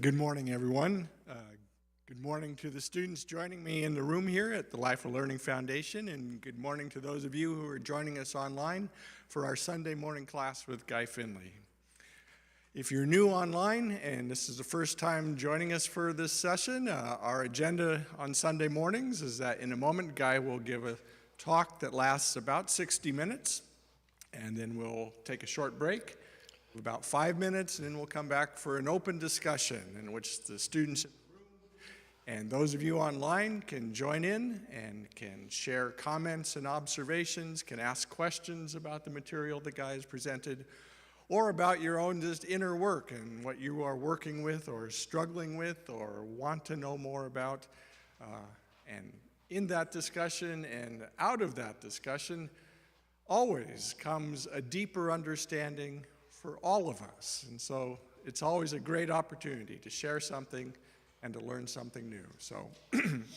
Good morning, everyone. Good morning to the students joining me in the room here at the Life of Learning Foundation, and good morning to those of you who are joining us online for our Sunday morning class with Guy Finley. If you're new online and this is the first time joining us for this session, our agenda on Sunday mornings is that in a moment Guy will give a talk that lasts about 60 minutes, and then we'll take a short break. About 5 minutes, and then we'll come back for an open discussion in which the students in the room and those of you online can join in and can share comments and observations, can ask questions about the material the Guy has presented, or about your own just inner work and what you are working with or struggling with or want to know more about. And in that discussion and out of that discussion always comes a deeper understanding for all of us. And so it's always a great opportunity to share something and to learn something new. So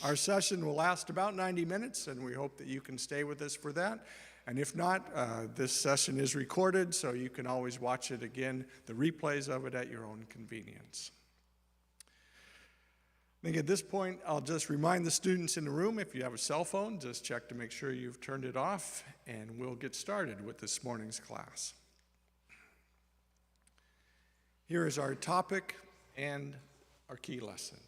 our session will last about 90 minutes, and we hope that you can stay with us for that. And if not, this session is recorded, so you can always watch it again, the replays of it at your own convenience. I think at this point, I'll just remind the students in the room, if you have a cell phone, just check to make sure you've turned it off, and we'll get started with this morning's class. Here is our topic and our key lesson.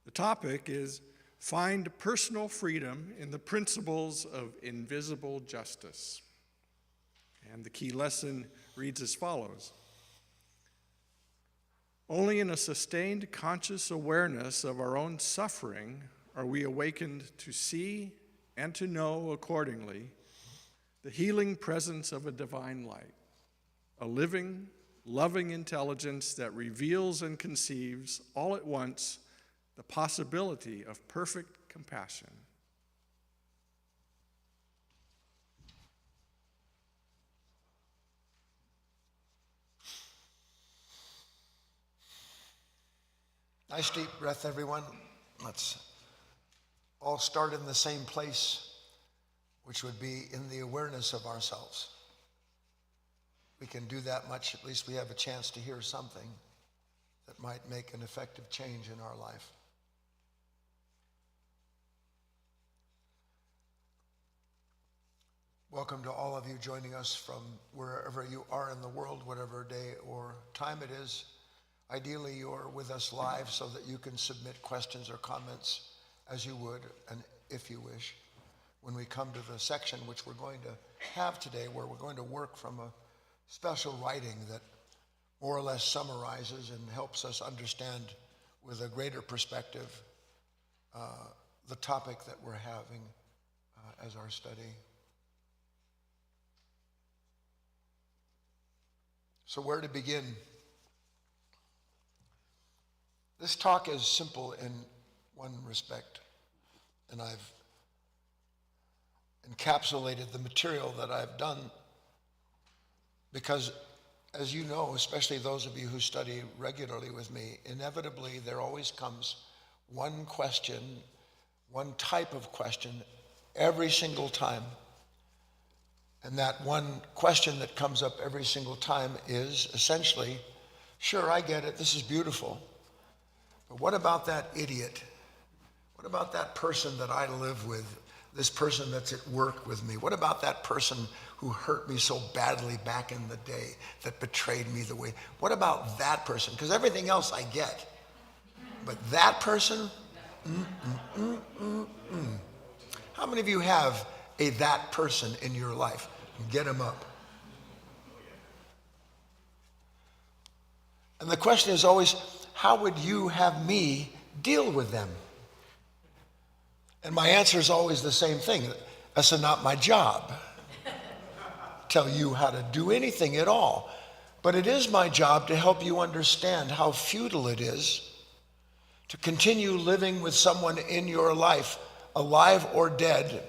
The topic is Find Personal Freedom in the Principles of Invisible Justice. And the key lesson reads as follows. Only in a sustained conscious awareness of our own suffering are we awakened to see and to know accordingly the healing presence of a divine light. A living, loving intelligence that reveals and conceives all at once the possibility of perfect compassion. Nice deep breath, everyone. Let's all start in the same place, which would be in the awareness of ourselves. We can do that much, at least we have a chance to hear something that might make an effective change in our life. Welcome to all of you joining us from wherever you are in the world, whatever day or time it is. Ideally, you're with us live so that you can submit questions or comments as you would, and if you wish, when we come to the section which we're going to have today, where we're going to work from a special writing that more or less summarizes and helps us understand with a greater perspective the topic that we're having as our study. So where to begin? This talk is simple in one respect, and I've encapsulated the material that I've done because, as you know, especially those of you who study regularly with me, inevitably there always comes one question, one type of question every single time. And that one question that comes up every single time is essentially, sure, I get it, this is beautiful, but what about that idiot? What about that person that I live with? This person that's at work with me? What about that person who hurt me so badly back in the day, that betrayed me the way? What about that person? Because everything else I get. But that person? How many of you have a that person in your life? Get him up. And the question is always, how would you have me deal with them? And my answer is always the same thing. That's not my job. Tell you how to do anything at all. But it is my job to help you understand how futile it is to continue living with someone in your life, alive or dead,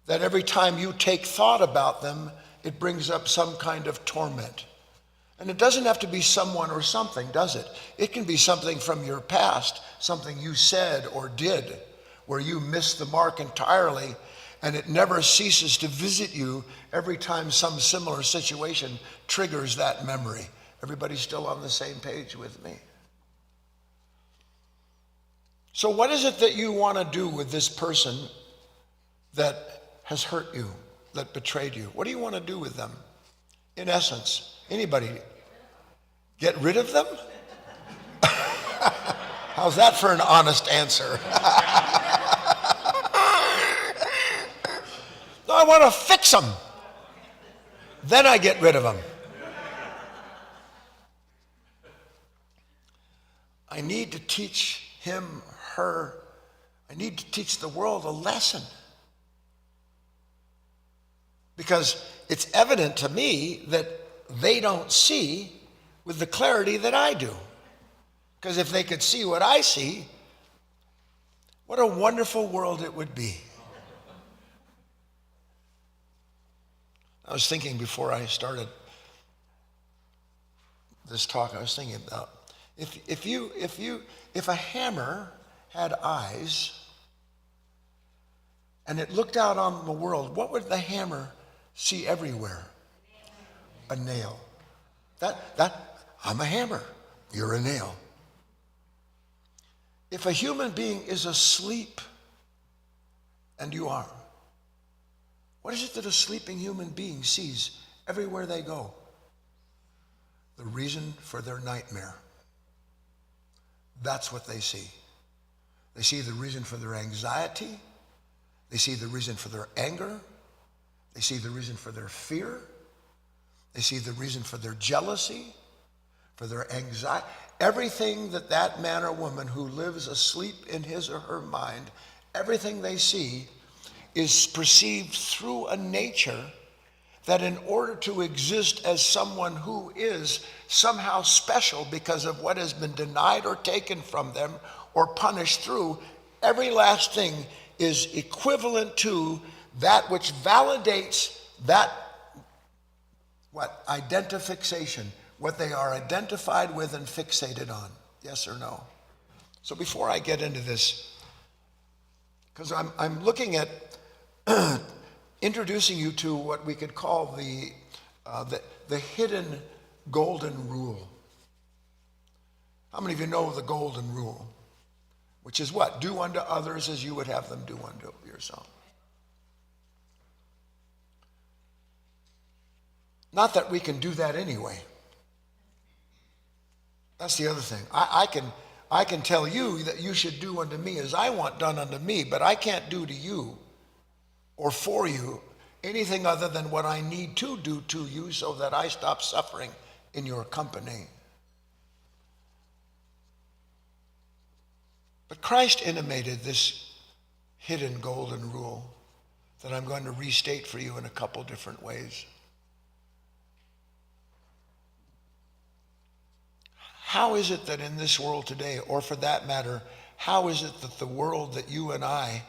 that every time you take thought about them, it brings up some kind of torment. And it doesn't have to be someone or something, does it? It can be something from your past, something you said or did, where you missed the mark entirely, and it never ceases to visit you every time some similar situation triggers that memory. Everybody's still on the same page with me. So what is it that you want to do with this person that has hurt you, that betrayed you? What do you want to do with them? In essence, anybody? Get rid of them? How's that for an honest answer? No, I want to fix them. Then I get rid of them. I need to teach him, her, I need to teach the world a lesson. Because it's evident to me that they don't see with the clarity that I do. Because if they could see what I see, what a wonderful world it would be. I was thinking before I started this talk, I was thinking about if a hammer had eyes and it looked out on the world, what would the hammer see everywhere? A nail. I'm a hammer. You're a nail. If a human being is asleep, and you are, what is it that a sleeping human being sees everywhere they go? The reason for their nightmare. That's what they see. They see the reason for their anxiety. They see the reason for their anger. They see the reason for their fear. They see the reason for their jealousy, for their anxiety. Everything that man or woman who lives asleep in his or her mind, everything they see is perceived through a nature that in order to exist as someone who is somehow special because of what has been denied or taken from them or punished through, every last thing is equivalent to that which validates that, identification, what they are identified with and fixated on. Yes or no? So before I get into this, because I'm looking at introducing you to what we could call the hidden golden rule. How many of you know the golden rule? Which is what? Do unto others as you would have them do unto yourself. Not that we can do that anyway. That's the other thing. I can tell you that you should do unto me as I want done unto me, but I can't do to you or for you anything other than what I need to do to you so that I stop suffering in your company. But Christ intimated this hidden golden rule that I'm going to restate for you in a couple different ways. How is it that in this world today, or for that matter, how is it that the world that you and I,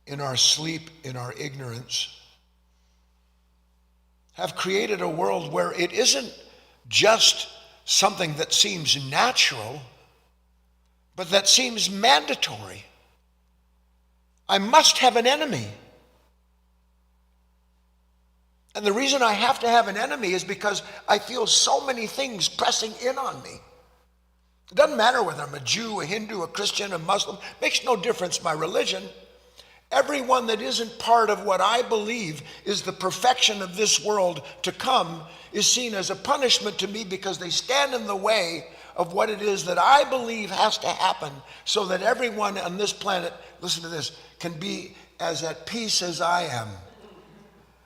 in our sleep, in our ignorance, have created a world where it isn't just something that seems natural, but that seems mandatory? I must have an enemy. And the reason I have to have an enemy is because I feel so many things pressing in on me. It doesn't matter whether I'm a Jew, a Hindu, a Christian, a Muslim. It makes no difference my religion. Everyone that isn't part of what I believe is the perfection of this world to come is seen as a punishment to me because they stand in the way of what it is that I believe has to happen so that everyone on this planet, listen to this, can be as at peace as I am.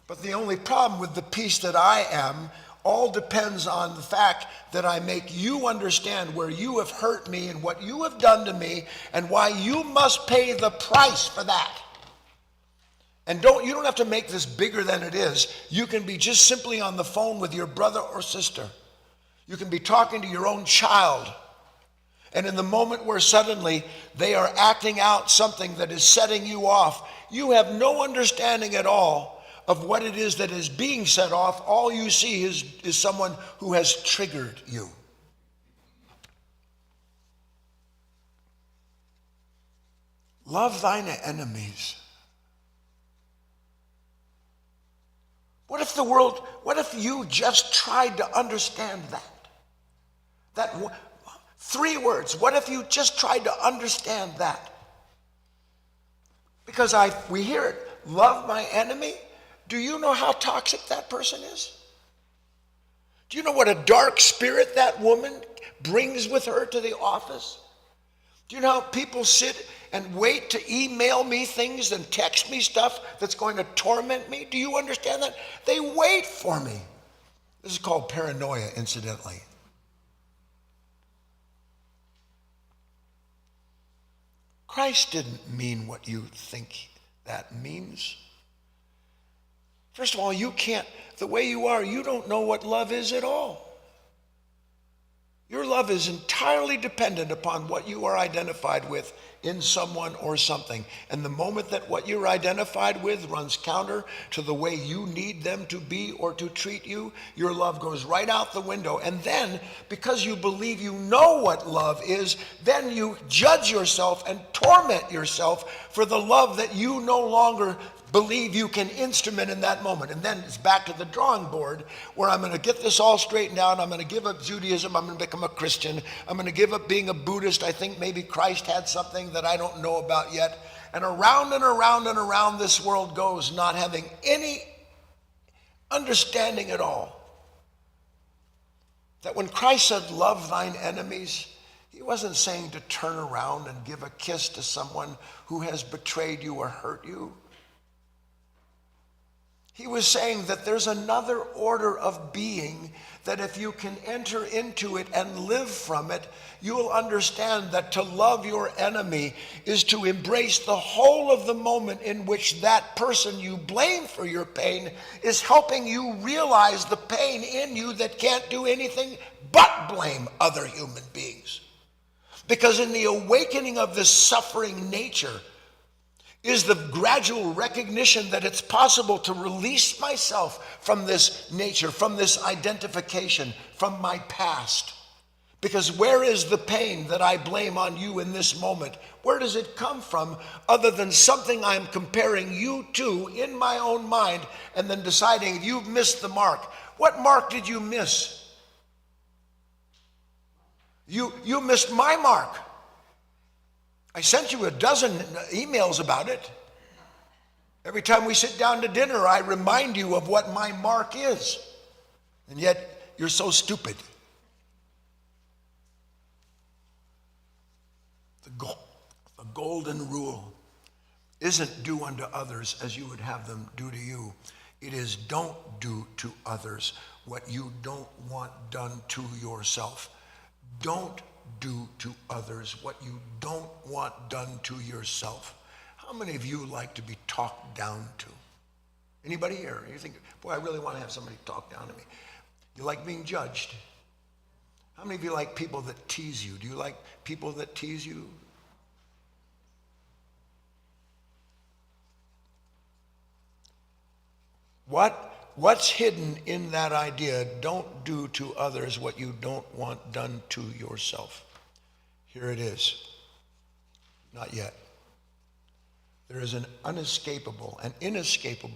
But the only problem with the peace that I am all depends on the fact that I make you understand where you have hurt me and what you have done to me and why you must pay the price for that. And you don't have to make this bigger than it is. You can be just simply on the phone with your brother or sister. You can be talking to your own child. And in the moment where suddenly they are acting out something that is setting you off, you have no understanding at all of what it is that is being set off. All you see is someone who has triggered you. Love thine enemies. What if what if you just tried to understand that? 3 words, what if you just tried to understand that? Because we hear it, love my enemy. Do you know how toxic that person is? Do you know what a dark spirit that woman brings with her to the office? Do you know how people sit and wait to email me things and text me stuff that's going to torment me? Do you understand that? They wait for me. This is called paranoia, incidentally. Christ didn't mean what you think that means. First of all, the way you are, you don't know what love is at all. Your love is entirely dependent upon what you are identified with in someone or something. And the moment that what you're identified with runs counter to the way you need them to be or to treat you, your love goes right out the window. And then, because you believe you know what love is, then you judge yourself and torment yourself for the love that you no longer believe you can instrument in that moment. And then it's back to the drawing board where I'm going to get this all straightened out. I'm going to give up Judaism. I'm going to become a Christian. I'm going to give up being a Buddhist. I think maybe Christ had something that I don't know about yet. And around and around and around this world goes, not having any understanding at all. That when Christ said, love thine enemies, he wasn't saying to turn around and give a kiss to someone who has betrayed you or hurt you. He was saying that there's another order of being that if you can enter into it and live from it, you'll understand that to love your enemy is to embrace the whole of the moment in which that person you blame for your pain is helping you realize the pain in you that can't do anything but blame other human beings. Because in the awakening of this suffering nature, is the gradual recognition that it's possible to release myself from this nature, from this identification, from my past. Because where is the pain that I blame on you in this moment? Where does it come from other than something I'm comparing you to in my own mind and then deciding you've missed the mark? What mark did you miss? You missed my mark. I sent you a dozen emails about it. Every time we sit down to dinner, I remind you of what my mark is. And yet, you're so stupid. The golden rule isn't do unto others as you would have them do to you. It is don't do to others what you don't want done to yourself. Don't do to others what you don't want done to yourself. How many of you like to be talked down to? Anybody here? You think, boy, I really want to have somebody talk down to me. You like being judged? How many of you like people that tease you? Do you like people that tease you? What's hidden in that idea? Don't do to others what you don't want done to yourself. Here it is. Not yet. There is an inescapable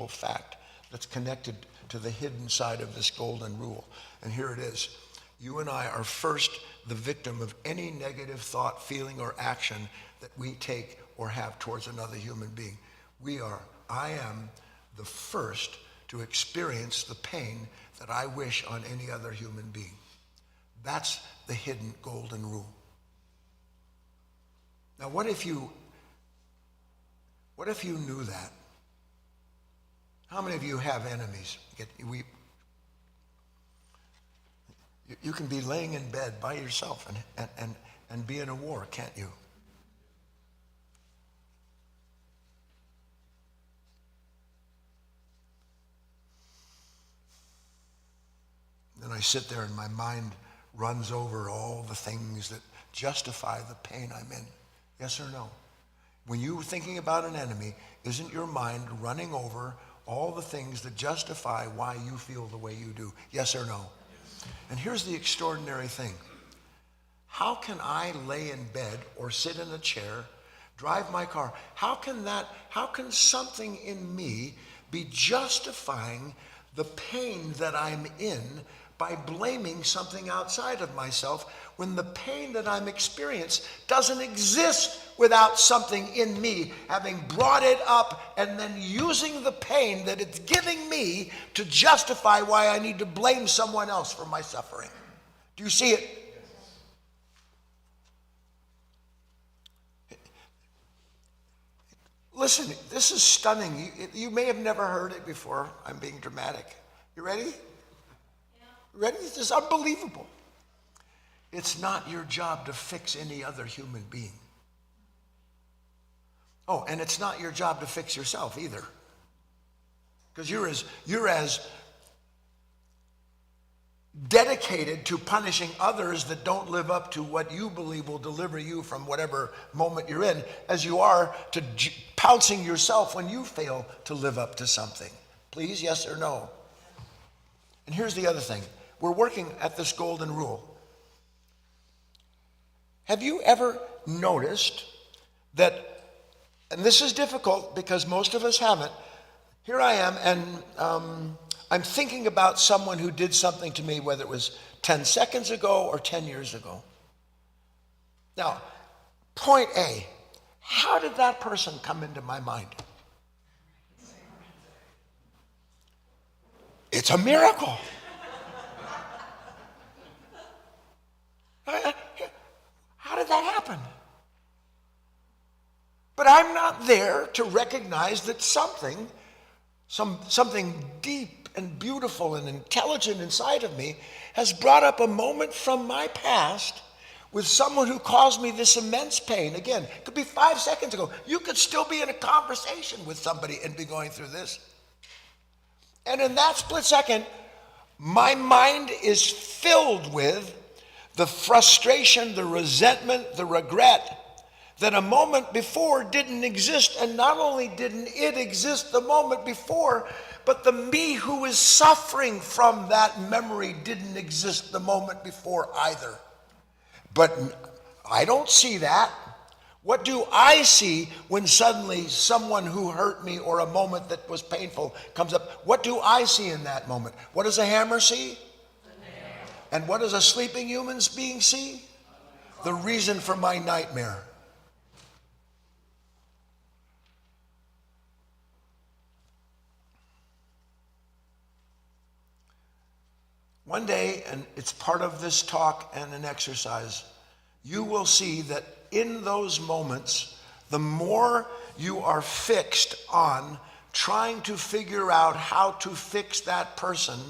fact that's connected to the hidden side of this golden rule. And here it is. You and I are first the victim of any negative thought, feeling, or action that we take or have towards another human being. I am the first to experience the pain that I wish on any other human being. That's the hidden golden rule. Now, what if you knew that? How many of you have enemies? You can be laying in bed by yourself and be in a war, can't you? Then I sit there and my mind runs over all the things that justify the pain I'm in. Yes or no? When you're thinking about an enemy, isn't your mind running over all the things that justify why you feel the way you do? Yes or no? Yes. And here's the extraordinary thing. How can I lay in bed or sit in a chair, drive my car? How can something in me be justifying the pain that I'm in by blaming something outside of myself, when the pain that I'm experiencing doesn't exist without something in me having brought it up and then using the pain that it's giving me to justify why I need to blame someone else for my suffering. Do you see it? Listen, this is stunning. You may have never heard it before. I'm being dramatic. You ready? Yeah. Ready? This is unbelievable. It's not your job to fix any other human being. Oh, and it's not your job to fix yourself either. Because you're as dedicated to punishing others that don't live up to what you believe will deliver you from whatever moment you're in, as you are to pouncing yourself when you fail to live up to something. Please, yes or no? And here's the other thing. We're working at this golden rule. Have you ever noticed that, and this is difficult because most of us haven't, here I am, and I'm thinking about someone who did something to me, whether it was 10 seconds ago or 10 years ago. Now, point A, how did that person come into my mind? It's a miracle. How did that happen? But I'm not there to recognize that something deep and beautiful and intelligent inside of me has brought up a moment from my past with someone who caused me this immense pain. Again, it could be 5 seconds ago. You could still be in a conversation with somebody and be going through this. And in that split second, my mind is filled with the frustration, the resentment, the regret that a moment before didn't exist. And not only didn't it exist the moment before, but the me who is suffering from that memory didn't exist the moment before either. But I don't see that. What do I see when suddenly someone who hurt me or a moment that was painful comes up? What do I see in that moment? What does a hammer see? And what does a sleeping human being see? The reason for my nightmare. One day, and it's part of this talk and an exercise, you will see that in those moments, the more you are fixed on trying to figure out how to fix that person,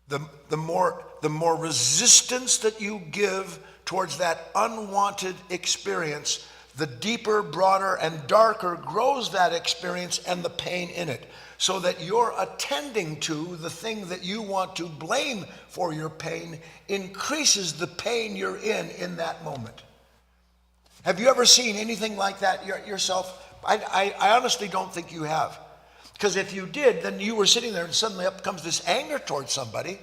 the more resistance that you give towards that unwanted experience, the deeper, broader, and darker grows that experience and the pain in it. So that you're attending to the thing that you want to blame for your pain increases the pain you're in that moment. Have you ever seen anything like that yourself? I honestly don't think you have. Because if you did, then you were sitting there and suddenly up comes this anger towards somebody,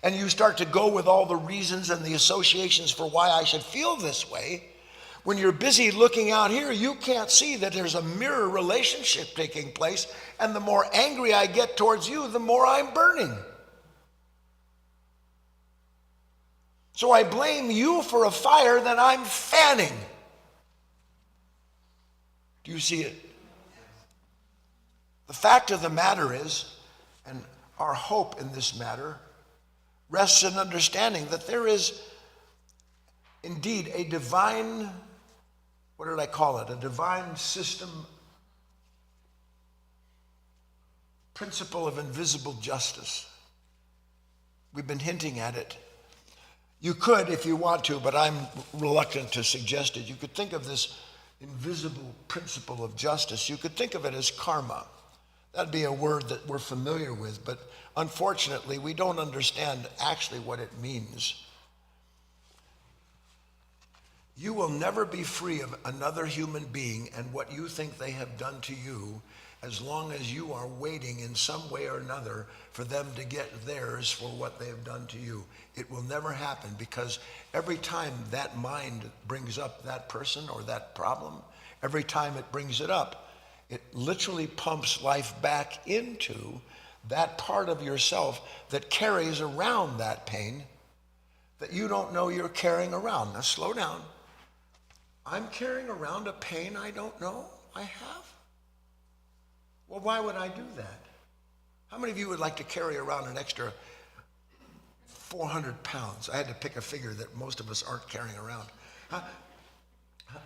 and you start to go with all the reasons and the associations for why I should feel this way. When you're busy looking out here, you can't see that there's a mirror relationship taking place, and the more angry I get towards you, the more I'm burning. So I blame you for a fire that I'm fanning. Do you see it? The fact of the matter is, and our hope in this matter rests in understanding that there is indeed a divine, what did I call it? A divine system, principle of invisible justice. We've been hinting at it. You could, if you want to, but I'm reluctant to suggest it. You could think of this invisible principle of justice. You could think of it as karma. That'd be a word that we're familiar with, but unfortunately, we don't understand actually what it means. You will never be free of another human being and what you think they have done to you as long as you are waiting in some way or another for them to get theirs for what they have done to you. It will never happen, because every time that mind brings up that person or that problem, every time it brings it up, it literally pumps life back into that part of yourself that carries around that pain that you don't know you're carrying around. Now slow down. I'm carrying around a pain I don't know I have? Well, why would I do that? How many of you would like to carry around an extra 400 pounds? I had to pick a figure that most of us aren't carrying around. Huh?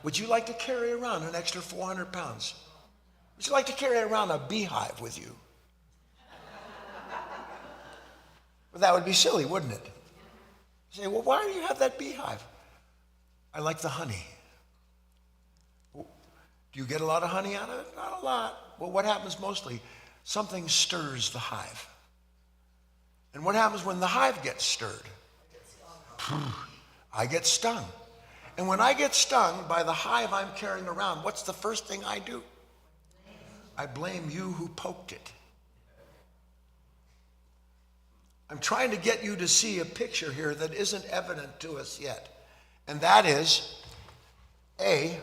Would you like to carry around an extra 400 pounds? Would you like to carry around a beehive with you? Well, that would be silly, wouldn't it? You say, well, why do you have that beehive? I like the honey. Well, do you get a lot of honey out of it? Not a lot. Well, what happens mostly? Something stirs the hive. And what happens when the hive gets stirred? I get stung. And when I get stung by the hive I'm carrying around, what's the first thing I do? I blame you who poked it. I'm trying to get you to see a picture here that isn't evident to us yet. And that is, A,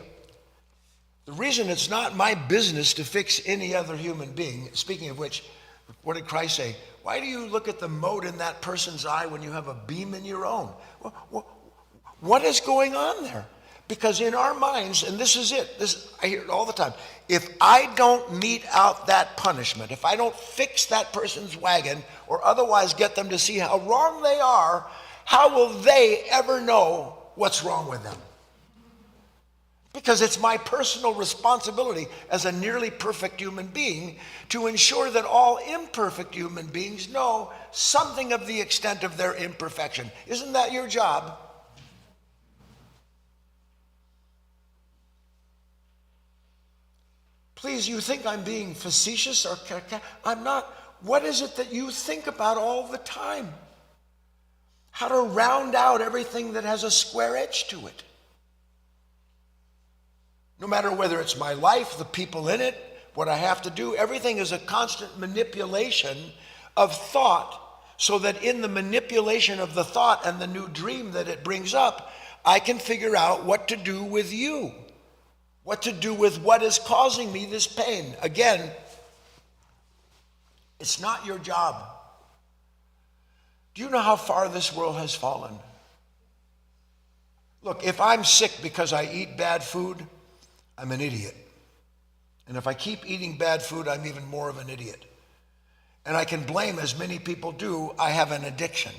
the reason it's not my business to fix any other human being, speaking of which, what did Christ say? Why do you look at the mote in that person's eye when you have a beam in your own? What is going on there? Because in our minds, and this is it, I hear it all the time, if I don't mete out that punishment, if I don't fix that person's wagon or otherwise get them to see how wrong they are, how will they ever know what's wrong with them? Because it's my personal responsibility as a nearly perfect human being to ensure that all imperfect human beings know something of the extent of their imperfection. Isn't that your job? Please, you think I'm being facetious or I'm not. What is it that you think about all the time? How to round out everything that has a square edge to it. No matter whether it's my life, the people in it, what I have to do, everything is a constant manipulation of thought, so that in the manipulation of the thought and the new dream that it brings up, I can figure out what to do with you. What to do with what is causing me this pain. Again, it's not your job. Do you know how far this world has fallen? Look, if I'm sick because I eat bad food, I'm an idiot. And if I keep eating bad food, I'm even more of an idiot. And I can blame, as many people do, I have an addiction.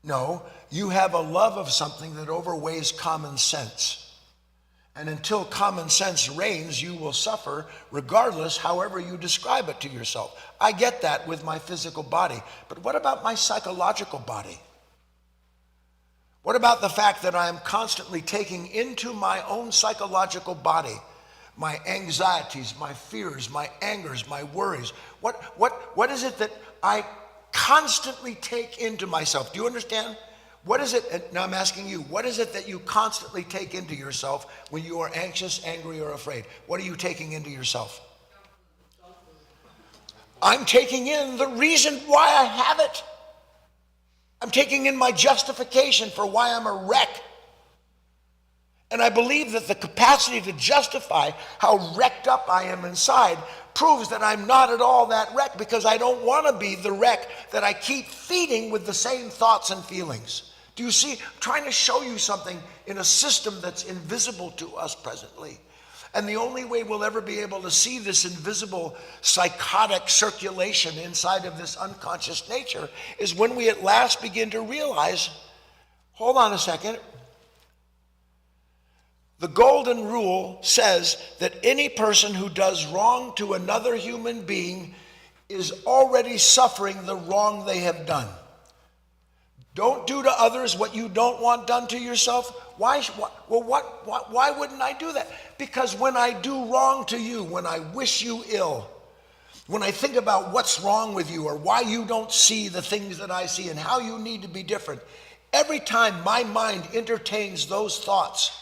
No, you have a love of something that overweighs common sense. And until common sense reigns, you will suffer regardless, however you describe it to yourself. I get that with my physical body. But what about my psychological body? What about the fact that I am constantly taking into my own psychological body my anxieties, my fears, my angers, my worries? What is it that I constantly take into myself? Do you understand? What is it, and now I'm asking you, what is it that you constantly take into yourself when you are anxious, angry, or afraid? What are you taking into yourself? I'm taking in the reason why I have it. I'm taking in my justification for why I'm a wreck. And I believe that the capacity to justify how wrecked up I am inside proves that I'm not at all that wreck, because I don't want to be the wreck that I keep feeding with the same thoughts and feelings. Do you see? I'm trying to show you something in a system that's invisible to us presently. And the only way we'll ever be able to see this invisible psychotic circulation inside of this unconscious nature is when we at last begin to realize, hold on a second, the golden rule says that any person who does wrong to another human being is already suffering the wrong they have done. Don't do to others what you don't want done to yourself. Why wouldn't I do that? Because when I do wrong to you, when I wish you ill, when I think about what's wrong with you or why you don't see the things that I see and how you need to be different, every time my mind entertains those thoughts,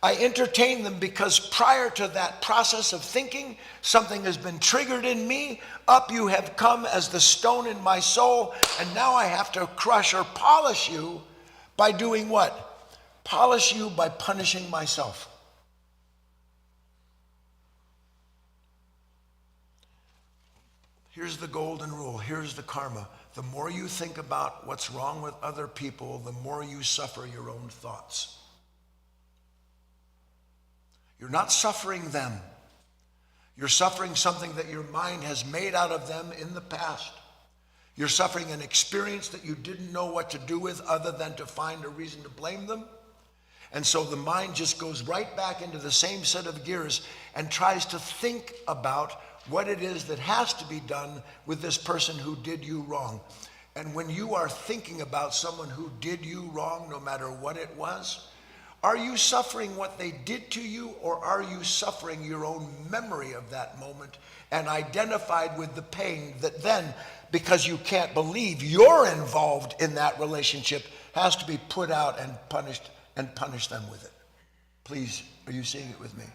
I entertain them because prior to that process of thinking, something has been triggered in me. Up you have come as the stone in my soul, and now I have to crush or polish you by doing what? Polish you by punishing myself. Here's the golden rule. Here's the karma. The more you think about what's wrong with other people, the more you suffer your own thoughts. You're not suffering them. You're suffering something that your mind has made out of them in the past. You're suffering an experience that you didn't know what to do with other than to find a reason to blame them. And so the mind just goes right back into the same set of gears and tries to think about what it is that has to be done with this person who did you wrong. And when you are thinking about someone who did you wrong, no matter what it was, are you suffering what they did to you, or are you suffering your own memory of that moment and identified with the pain that then, because you can't believe you're involved in that relationship, has to be put out and punish them with it? Please, are you seeing it with me?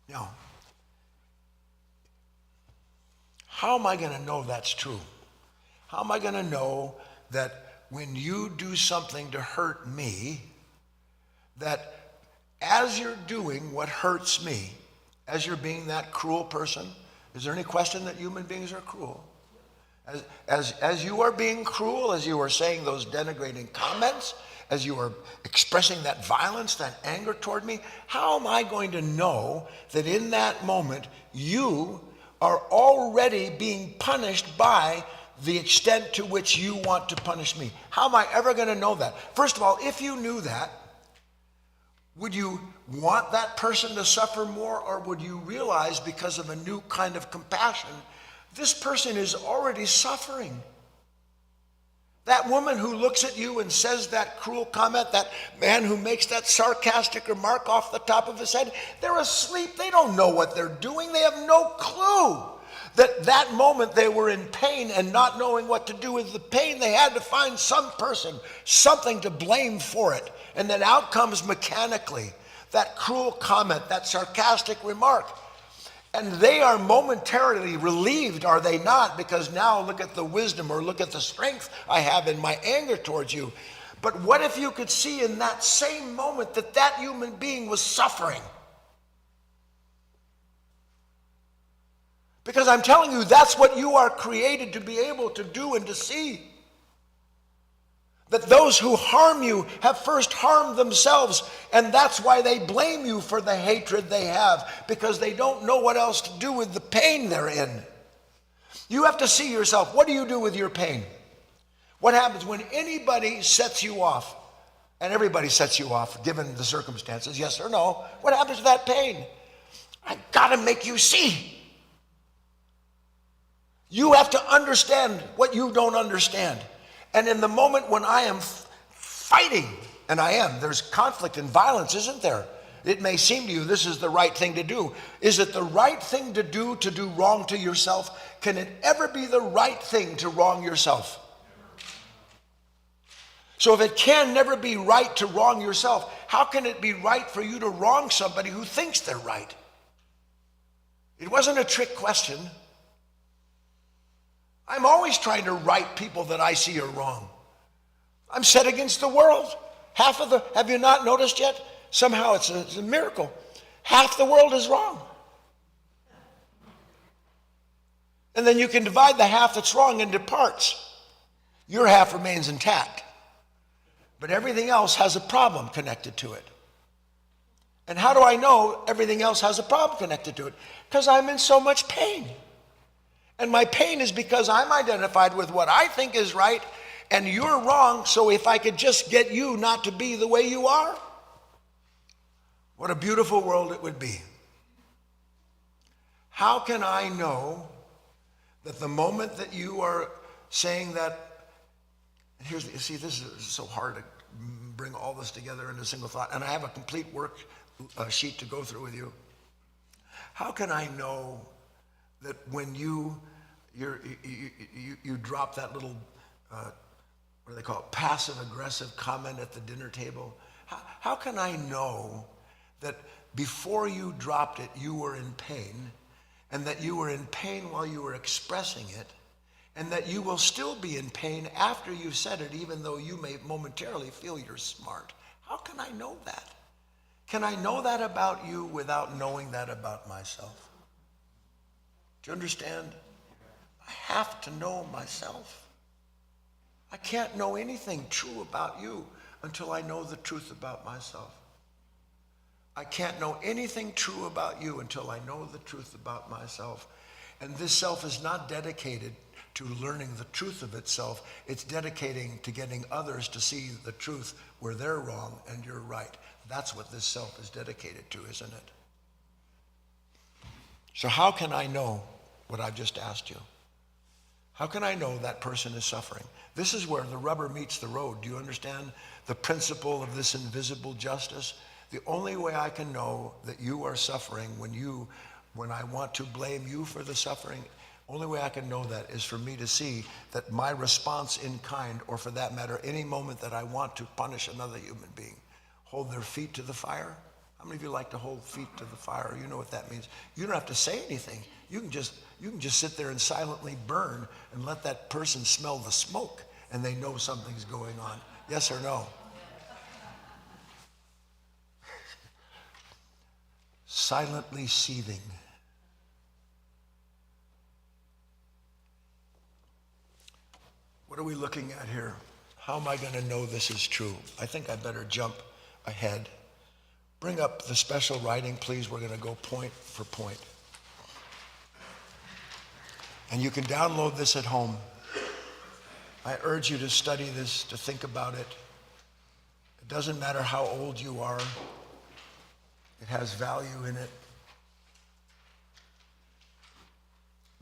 Now, how am I going to know that's true? How am I going to know that when you do something to hurt me, that as you're doing what hurts me, as you're being that cruel person, is there any question that human beings are cruel? As you are being cruel, as you are saying those denigrating comments, as you are expressing that violence, that anger toward me, how am I going to know that in that moment you are already being punished by the extent to which you want to punish me? How am I ever going to know that? First of all, if you knew that, would you want that person to suffer more, or would you realize, because of a new kind of compassion, this person is already suffering? That woman who looks at you and says that cruel comment, that man who makes that sarcastic remark off the top of his head, they're asleep. They don't know what they're doing. They have no clue that moment they were in pain, and not knowing what to do with the pain, they had to find some person, something to blame for it. And then out comes mechanically that cruel comment, that sarcastic remark. And they are momentarily relieved, are they not? Because now look at the wisdom, or look at the strength I have in my anger towards you. But what if you could see in that same moment that that human being was suffering? Because I'm telling you, that's what you are created to be able to do and to see. That those who harm you have first harmed themselves, and that's why they blame you for the hatred they have, because they don't know what else to do with the pain they're in. You have to see yourself. What do you do with your pain? What happens when anybody sets you off? And everybody sets you off, given the circumstances, yes or no. What happens to that pain? I've got to make you see. You have to understand what you don't understand. And in the moment when I am fighting, and I am, there's conflict and violence, isn't there? It may seem to you this is the right thing to do. Is it the right thing to do wrong to yourself? Can it ever be the right thing to wrong yourself? So if it can never be right to wrong yourself, how can it be right for you to wrong somebody who thinks they're right? It wasn't a trick question. I'm always trying to right people that I see are wrong. I'm set against the world. Have you not noticed yet? Somehow it's a miracle. Half the world is wrong. And then you can divide the half that's wrong into parts. Your half remains intact. But everything else has a problem connected to it. And how do I know everything else has a problem connected to it? Because I'm in so much pain. And my pain is because I'm identified with what I think is right, and you're wrong, so if I could just get you not to be the way you are, what a beautiful world it would be. How can I know that the moment that you are saying that, and see, this is so hard to bring all this together in a single thought, and I have a complete work sheet to go through with you. How can I know that when you drop that little, what do they call it, passive-aggressive comment at the dinner table, how can I know that before you dropped it, you were in pain, and that you were in pain while you were expressing it, and that you will still be in pain after you've said it, even though you may momentarily feel you're smart? How can I know that? Can I know that about you without knowing that about myself? Do you understand? I have to know myself. I can't know anything true about you until I know the truth about myself. I can't know anything true about you until I know the truth about myself. And this self is not dedicated to learning the truth of itself. It's dedicating to getting others to see the truth where they're wrong and you're right. That's what this self is dedicated to, isn't it? So how can I know what I've just asked you? How can I know that person is suffering? This is where the rubber meets the road. Do you understand the principle of this invisible justice? The only way I can know that you are suffering when I want to blame you for the suffering, only way I can know that is for me to see that my response in kind, or for that matter, any moment that I want to punish another human being, hold their feet to the fire. How many of you like to hold feet to the fire? You know what that means. You don't have to say anything. You can just sit there and silently burn and let that person smell the smoke and they know something's going on. Yes or no? Silently seething. What are we looking at here? How am I going to know this is true? I think I better jump ahead. Bring up the special writing, please. We're going to go point for point. And you can download this at home. I urge you to study this, to think about it. It doesn't matter how old you are. It has value in it.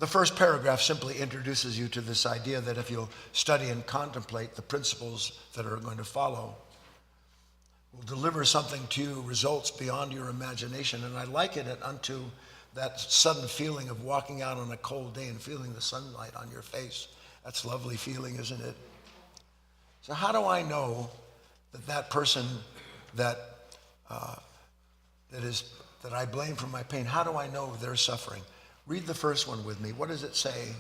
The first paragraph simply introduces you to this idea that if you'll study and contemplate the principles that are going to follow, will deliver something to you, results beyond your imagination. And I liken it unto that sudden feeling of walking out on a cold day and feeling the sunlight on your face. That's a lovely feeling, isn't it? So how do I know that person that I blame for my pain, how do I know they're suffering? Read the first one with me. What does it say?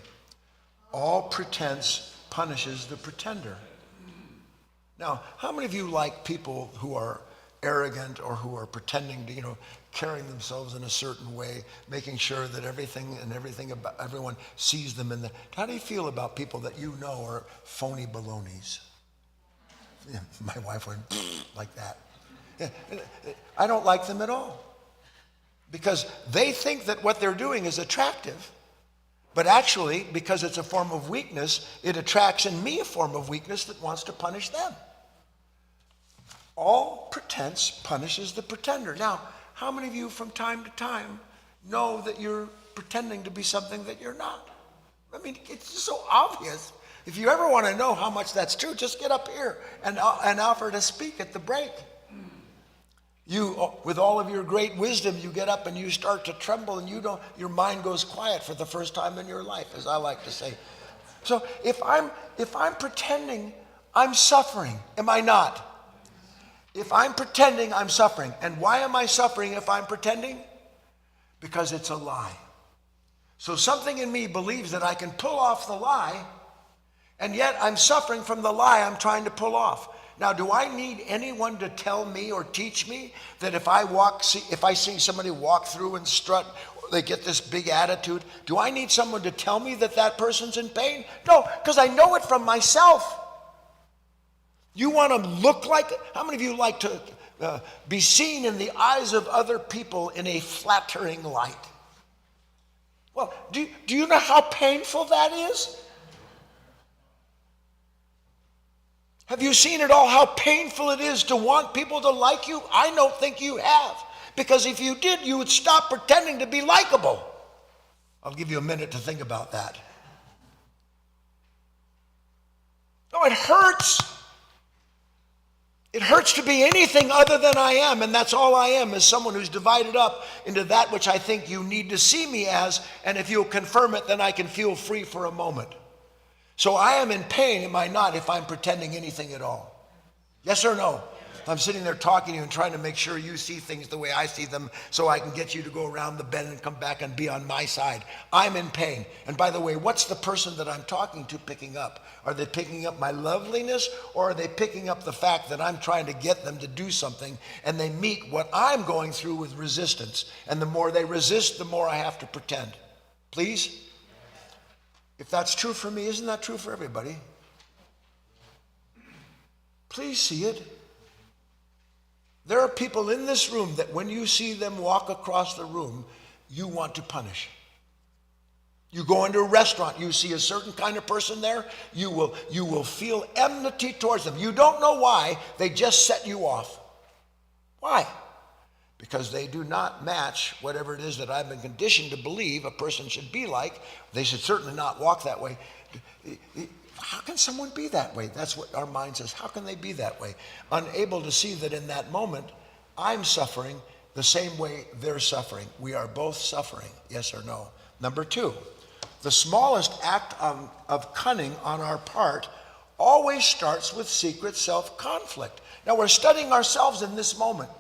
All pretense punishes the pretender. Now, how many of you like people who are arrogant or who are pretending to, carrying themselves in a certain way, making sure that everything about everyone sees them in the... How do you feel about people that you know are phony balonies? Yeah, my wife went like that. Yeah, I don't like them at all. Because they think that what they're doing is attractive. But actually, because it's a form of weakness, it attracts in me a form of weakness that wants to punish them. All pretense punishes the pretender. Now, how many of you from time to time know that you're pretending to be something that you're not? I mean, it's just so obvious. If you ever want to know how much that's true, just get up here and offer to speak at the break. You, with all of your great wisdom, you get up and you start to tremble and your mind goes quiet for the first time in your life, as I like to say. So if I'm pretending, I'm suffering, am I not? If I'm pretending, I'm suffering. And why am I suffering if I'm pretending? Because it's a lie. So something in me believes that I can pull off the lie, and yet I'm suffering from the lie I'm trying to pull off. Now, do I need anyone to tell me or teach me that if I see somebody walk through and strut, they get this big attitude, do I need someone to tell me that that person's in pain? No, because I know it from myself. You want to look like it? How many of you like to be seen in the eyes of other people in a flattering light? Well, do you know how painful that is? Have you seen at all how painful it is to want people to like you? I don't think you have. Because if you did, you would stop pretending to be likable. I'll give you a minute to think about that. No, it hurts. It hurts to be anything other than I am, and that's all I am, is someone who's divided up into that which I think you need to see me as, and if you'll confirm it, then I can feel free for a moment. So I am in pain, am I not, if I'm pretending anything at all? Yes or no? I'm sitting there talking to you and trying to make sure you see things the way I see them so I can get you to go around the bend and come back and be on my side. I'm in pain. And by the way, what's the person that I'm talking to picking up? Are they picking up my loveliness, or are they picking up the fact that I'm trying to get them to do something and they meet what I'm going through with resistance? And the more they resist, the more I have to pretend. Please? If that's true for me, isn't that true for everybody? Please see it. There are people in this room that when you see them walk across the room, you want to punish. You go into a restaurant, you see a certain kind of person there, you will feel enmity towards them. You don't know why, they just set you off. Why? Because they do not match whatever it is that I've been conditioned to believe a person should be like. They should certainly not walk that way. How can someone be that way? That's what our mind says. How can they be that way? Unable to see that in that moment, I'm suffering the same way they're suffering. We are both suffering, yes or no? Number two, the smallest act of cunning on our part always starts with secret self-conflict. Now, we're studying ourselves in this moment.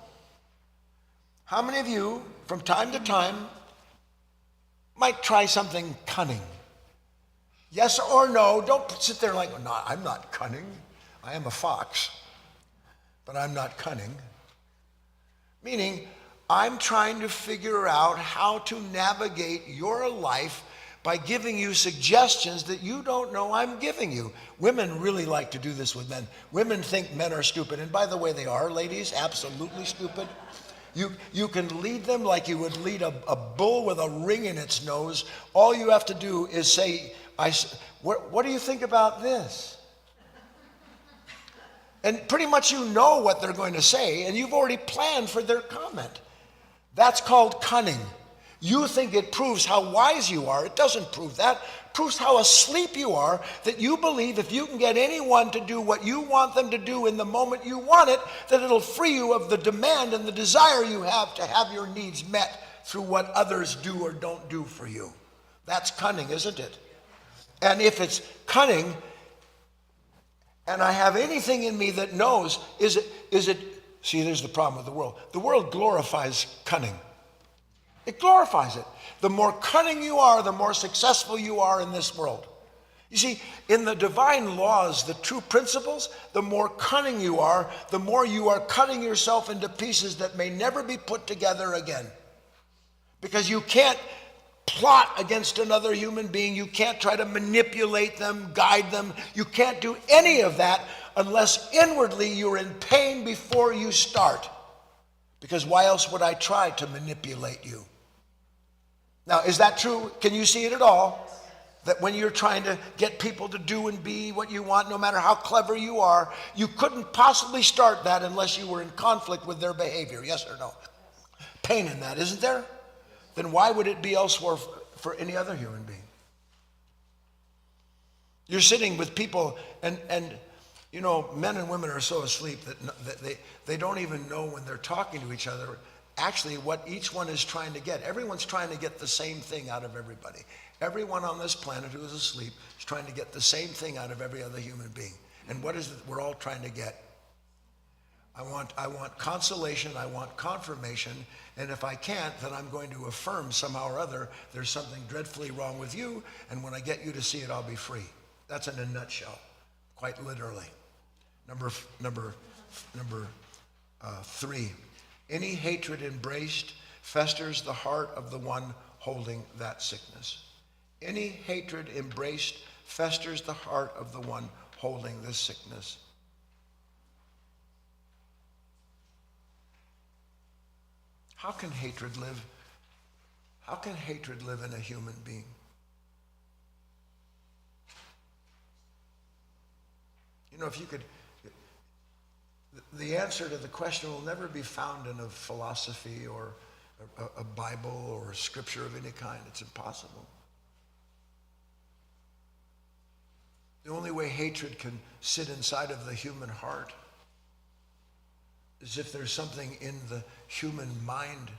How many of you, from time to time, might try something cunning? Yes or no? Don't sit there like, no, I'm not cunning. I am a fox, but I'm not cunning. Meaning, I'm trying to figure out how to navigate your life by giving you suggestions that you don't know I'm giving you. Women really like to do this with men. Women think men are stupid, and by the way, they are, ladies, absolutely stupid. You can lead them like you would lead a bull with a ring in its nose. All you have to do is say, what do you think about this? And pretty much you know what they're going to say, and you've already planned for their comment. That's called cunning. You think it proves how wise you are. It doesn't prove that. It proves how asleep you are, that you believe if you can get anyone to do what you want them to do in the moment you want it, that it'll free you of the demand and the desire you have to have your needs met through what others do or don't do for you. That's cunning, isn't it? And if it's cunning, and I have anything in me that knows, is it, see, there's the problem with the world. The world glorifies cunning. It glorifies it. The more cunning you are, the more successful you are in this world. You see, in the divine laws, the true principles, the more cunning you are, the more you are cutting yourself into pieces that may never be put together again. Because you can't plot against another human being. You can't try to manipulate them, guide them. You can't do any of that unless inwardly you're in pain before you start. Because why else would I try to manipulate you? Now, is that true? Can you see it at all? That when you're trying to get people to do and be what you want, no matter how clever you are, you couldn't possibly start that unless you were in conflict with their behavior, yes or no? Pain in that, isn't there? Then why would it be elsewhere for any other human being? You're sitting with people and you know, men and women are so asleep that they don't even know when they're talking to each other actually what each one is trying to get. Everyone's trying to get the same thing out of everybody. Everyone on this planet who is asleep is trying to get the same thing out of every other human being. And what is it we're all trying to get? I want consolation, I want confirmation, and if I can't, then I'm going to affirm somehow or other there's something dreadfully wrong with you, and when I get you to see it, I'll be free. That's in a nutshell, quite literally. Number 3, any hatred embraced festers the heart of the one holding that sickness. Any hatred embraced festers the heart of the one holding this sickness. How can hatred live? How can hatred live in a human being? You know, if you could, the answer to the question will never be found in a philosophy or a Bible or a scripture of any kind. It's impossible. The only way hatred can sit inside of the human heart is if there's something in the human mind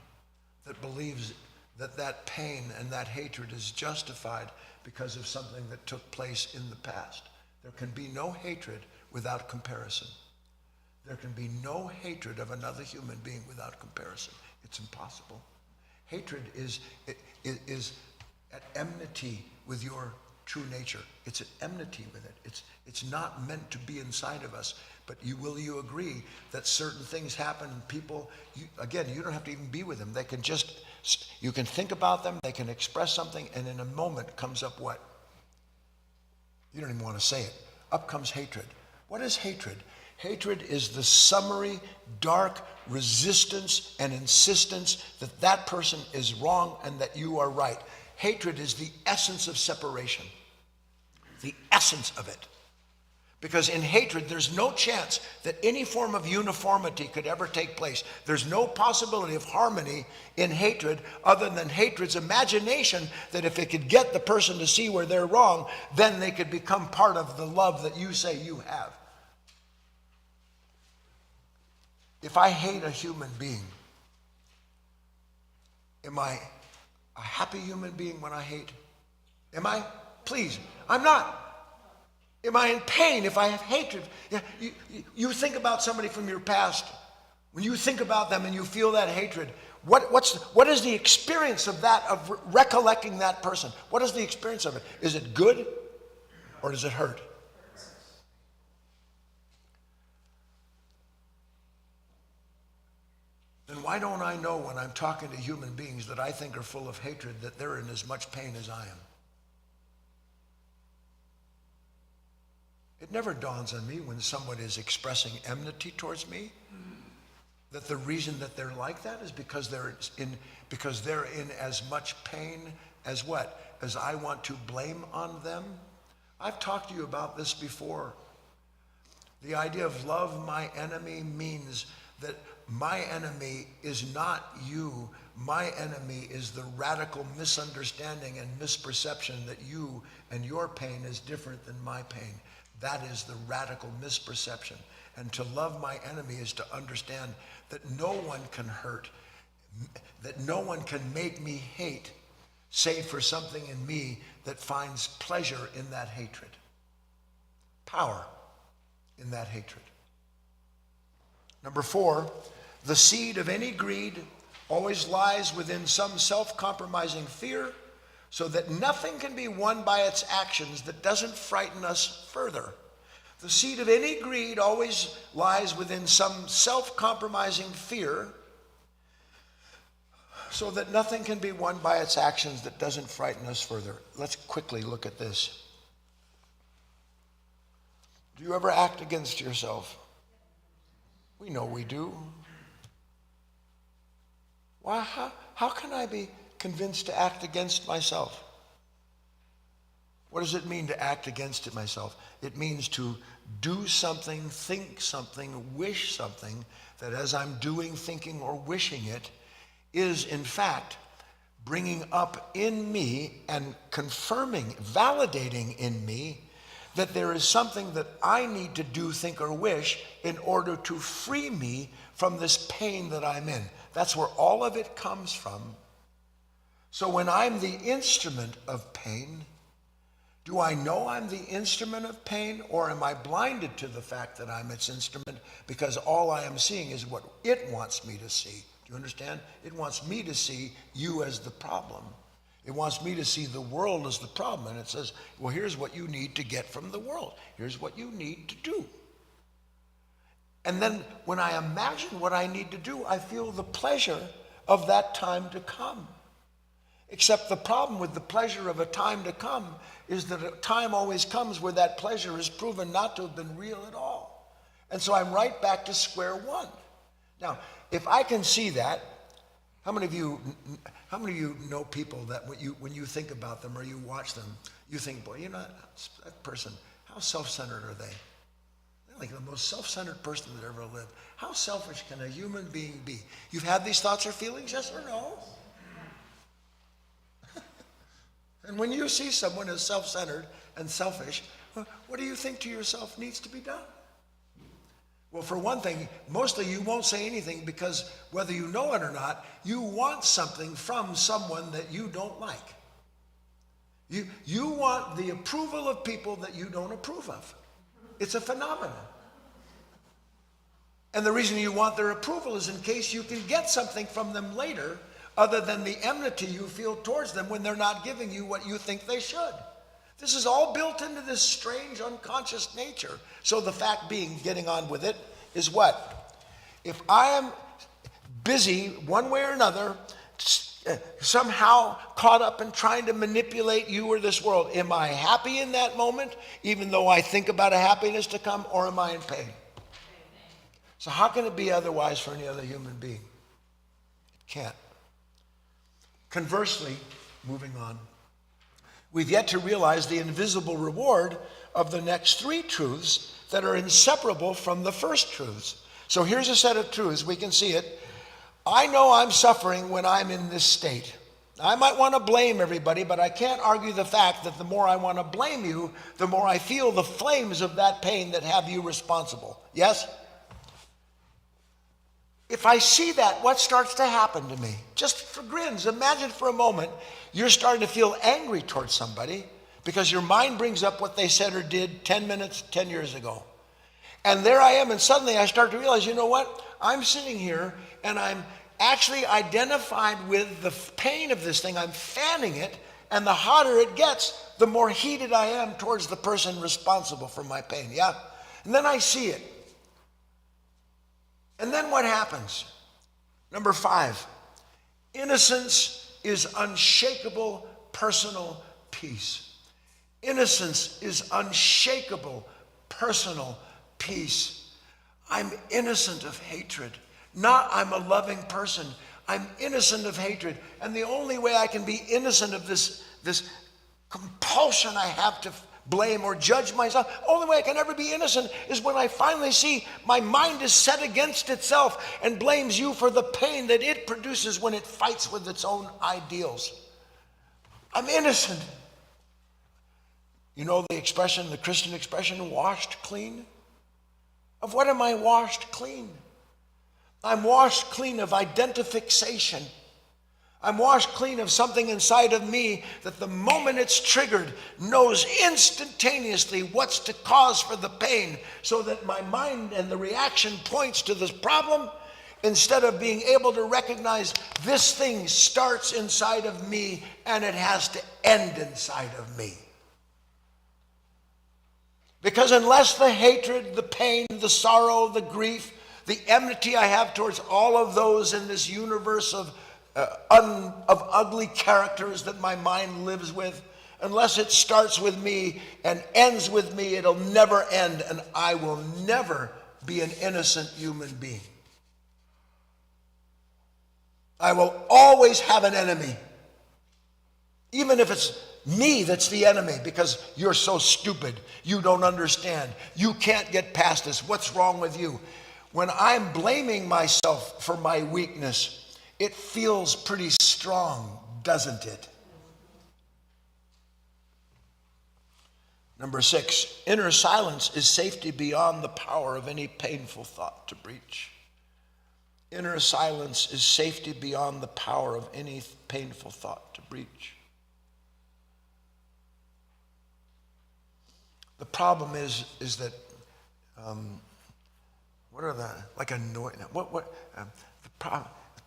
that believes that that pain and that hatred is justified because of something that took place in the past. There can be no hatred without comparison. There can be no hatred of another human being without comparison. It's impossible. Hatred is at enmity with your true nature. It's an enmity with it. It's not meant to be inside of us. But will you agree that certain things happen and people, again, you don't have to even be with them. They can just, you can think about them, they can express something, and in a moment comes up what? You don't even want to say it. Up comes hatred. What is hatred? Hatred is the summary, dark resistance and insistence that that person is wrong and that you are right. Hatred is the essence of separation. The essence of it. Because in hatred, there's no chance that any form of uniformity could ever take place. There's no possibility of harmony in hatred other than hatred's imagination that if it could get the person to see where they're wrong, then they could become part of the love that you say you have. If I hate a human being, am I a happy human being when I hate? Am I? Please, I'm not. Am I in pain if I have hatred? You think about somebody from your past. When you think about them and you feel that hatred, what is the experience of that, of recollecting that person? What is the experience of it? Is it good or does it hurt? Then why don't I know when I'm talking to human beings that I think are full of hatred that they're in as much pain as I am? It never dawns on me when someone is expressing enmity towards me that the reason that they're like that is because they're in as much pain as what? As I want to blame on them. I've talked to you about this before. The idea of love my enemy means that my enemy is not you. My enemy is the radical misunderstanding and misperception that you and your pain is different than my pain. That is the radical misperception. And to love my enemy is to understand that no one can hurt, that no one can make me hate, save for something in me that finds pleasure in that hatred. Power in that hatred. Number 4, the seed of any greed always lies within some self-compromising fear, so that nothing can be won by its actions that doesn't frighten us further. The seed of any greed always lies within some self-compromising fear, so that nothing can be won by its actions that doesn't frighten us further. Let's quickly look at this. Do you ever act against yourself? We know we do. Why? How can I be convinced to act against myself? What does it mean to act against it myself? It means to do something, think something, wish something that as I'm doing, thinking, or wishing it is in fact bringing up in me and confirming, validating in me that there is something that I need to do, think, or wish in order to free me from this pain that I'm in. That's where all of it comes from. So when I'm the instrument of pain, do I know I'm the instrument of pain, or am I blinded to the fact that I'm its instrument because all I am seeing is what it wants me to see? Do you understand? It wants me to see you as the problem. It wants me to see the world as the problem. And it says, well, here's what you need to get from the world. Here's what you need to do. And then when I imagine what I need to do, I feel the pleasure of that time to come. Except the problem with the pleasure of a time to come is that a time always comes where that pleasure is proven not to have been real at all. And so I'm right back to square one. Now, if I can see that, how many of you know people that when you think about them or you watch them, you think, boy, you know, that person, how self-centered are they? They're like the most self-centered person that ever lived. How selfish can a human being be? You've had these thoughts or feelings, yes or no? And when you see someone as self-centered and selfish, what do you think to yourself needs to be done? Well, for one thing, mostly you won't say anything because whether you know it or not, you want something from someone that you don't like. You want the approval of people that you don't approve of. It's a phenomenon. And the reason you want their approval is in case you can get something from them later other than the enmity you feel towards them when they're not giving you what you think they should. This is all built into this strange unconscious nature. So the fact being, getting on with it, is what? If I am busy one way or another, somehow caught up in trying to manipulate you or this world, am I happy in that moment, even though I think about a happiness to come, or am I in pain? So how can it be otherwise for any other human being? It can't. Conversely, moving on, we've yet to realize the invisible reward of the next three truths that are inseparable from the first truths. So here's a set of truths. We can see it. I know I'm suffering when I'm in this state. I might want to blame everybody, but I can't argue the fact that the more I want to blame you, the more I feel the flames of that pain that have you responsible. Yes? If I see that, what starts to happen to me? Just for grins, imagine for a moment you're starting to feel angry towards somebody because your mind brings up what they said or did 10 minutes, 10 years ago. And there I am, and suddenly I start to realize, you know what? I'm sitting here and I'm actually identified with the pain of this thing. I'm fanning it, and the hotter it gets, the more heated I am towards the person responsible for my pain, yeah? And then I see it. And then what happens? Number 5, innocence is unshakable personal peace. Innocence is unshakable personal peace. I'm innocent of hatred. Not I'm a loving person. I'm innocent of hatred. And the only way I can be innocent of this compulsion I have to blame or judge myself, only way I can ever be innocent is when I finally see my mind is set against itself and blames you for the pain that it produces when it fights with its own ideals. I'm innocent. You know the expression, the Christian expression, washed clean? Of what am I washed clean? I'm washed clean of identification. I'm washed clean of something inside of me that the moment it's triggered knows instantaneously what's the cause for the pain, so that my mind and the reaction points to this problem instead of being able to recognize this thing starts inside of me and it has to end inside of me. Because unless the hatred, the pain, the sorrow, the grief, the enmity I have towards all of those in this universe of ugly characters that my mind lives with, unless it starts with me and ends with me, it'll never end, and I will never be an innocent human being. I will always have an enemy, even if it's me that's the enemy, because you're so stupid, you don't understand, you can't get past this, what's wrong with you? When I'm blaming myself for my weakness, it feels pretty strong, doesn't it? Number 6, inner silence is safety beyond the power of any painful thought to breach. Inner silence is safety beyond the power of any painful thought to breach. The problem is that what are the like annoying? The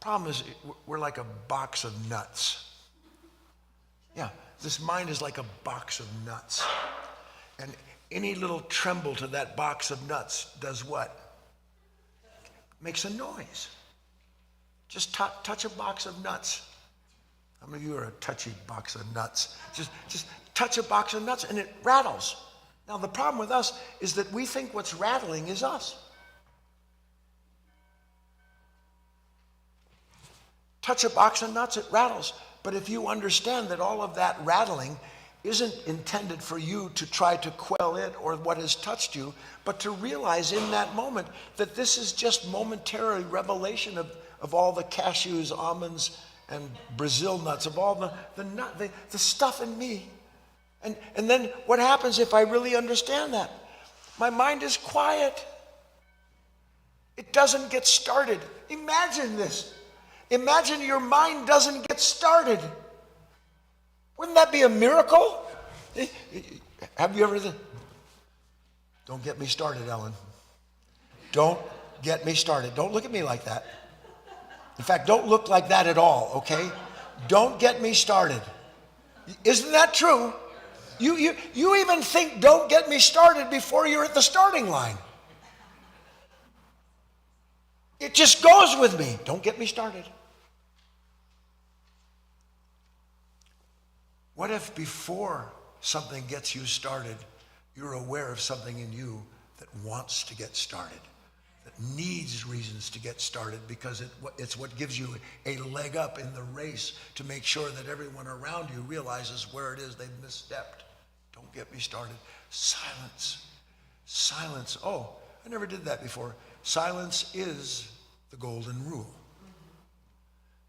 problem is we're like a box of nuts. Yeah, this mind is like a box of nuts, and any little tremble to that box of nuts does what? Makes a noise. Just touch a box of nuts. How many of you are a touchy box of nuts? Just touch a box of nuts and it rattles. Now the problem with us is that we think what's rattling is us. Touch a box of nuts, it rattles. But if you understand that all of that rattling isn't intended for you to try to quell it or what has touched you, but to realize in that moment that this is just momentary revelation of all the cashews, almonds, and Brazil nuts, of all the stuff in me. And then what happens if I really understand that? My mind is quiet. It doesn't get started. Imagine this. Imagine your mind doesn't get started. Wouldn't that be a miracle? Have you ever... Don't get me started, Ellen. Don't get me started. Don't look at me like that. In fact, don't look like that at all, okay? Don't get me started. Isn't that true? You even think don't get me started before you're at the starting line. It just goes with me. Don't get me started. What if before something gets you started, you're aware of something in you that wants to get started, that needs reasons to get started, because it's what gives you a leg up in the race to make sure that everyone around you realizes where it is they've misstepped. Don't get me started. Silence. Silence. Oh, I never did that before. Silence is the golden rule.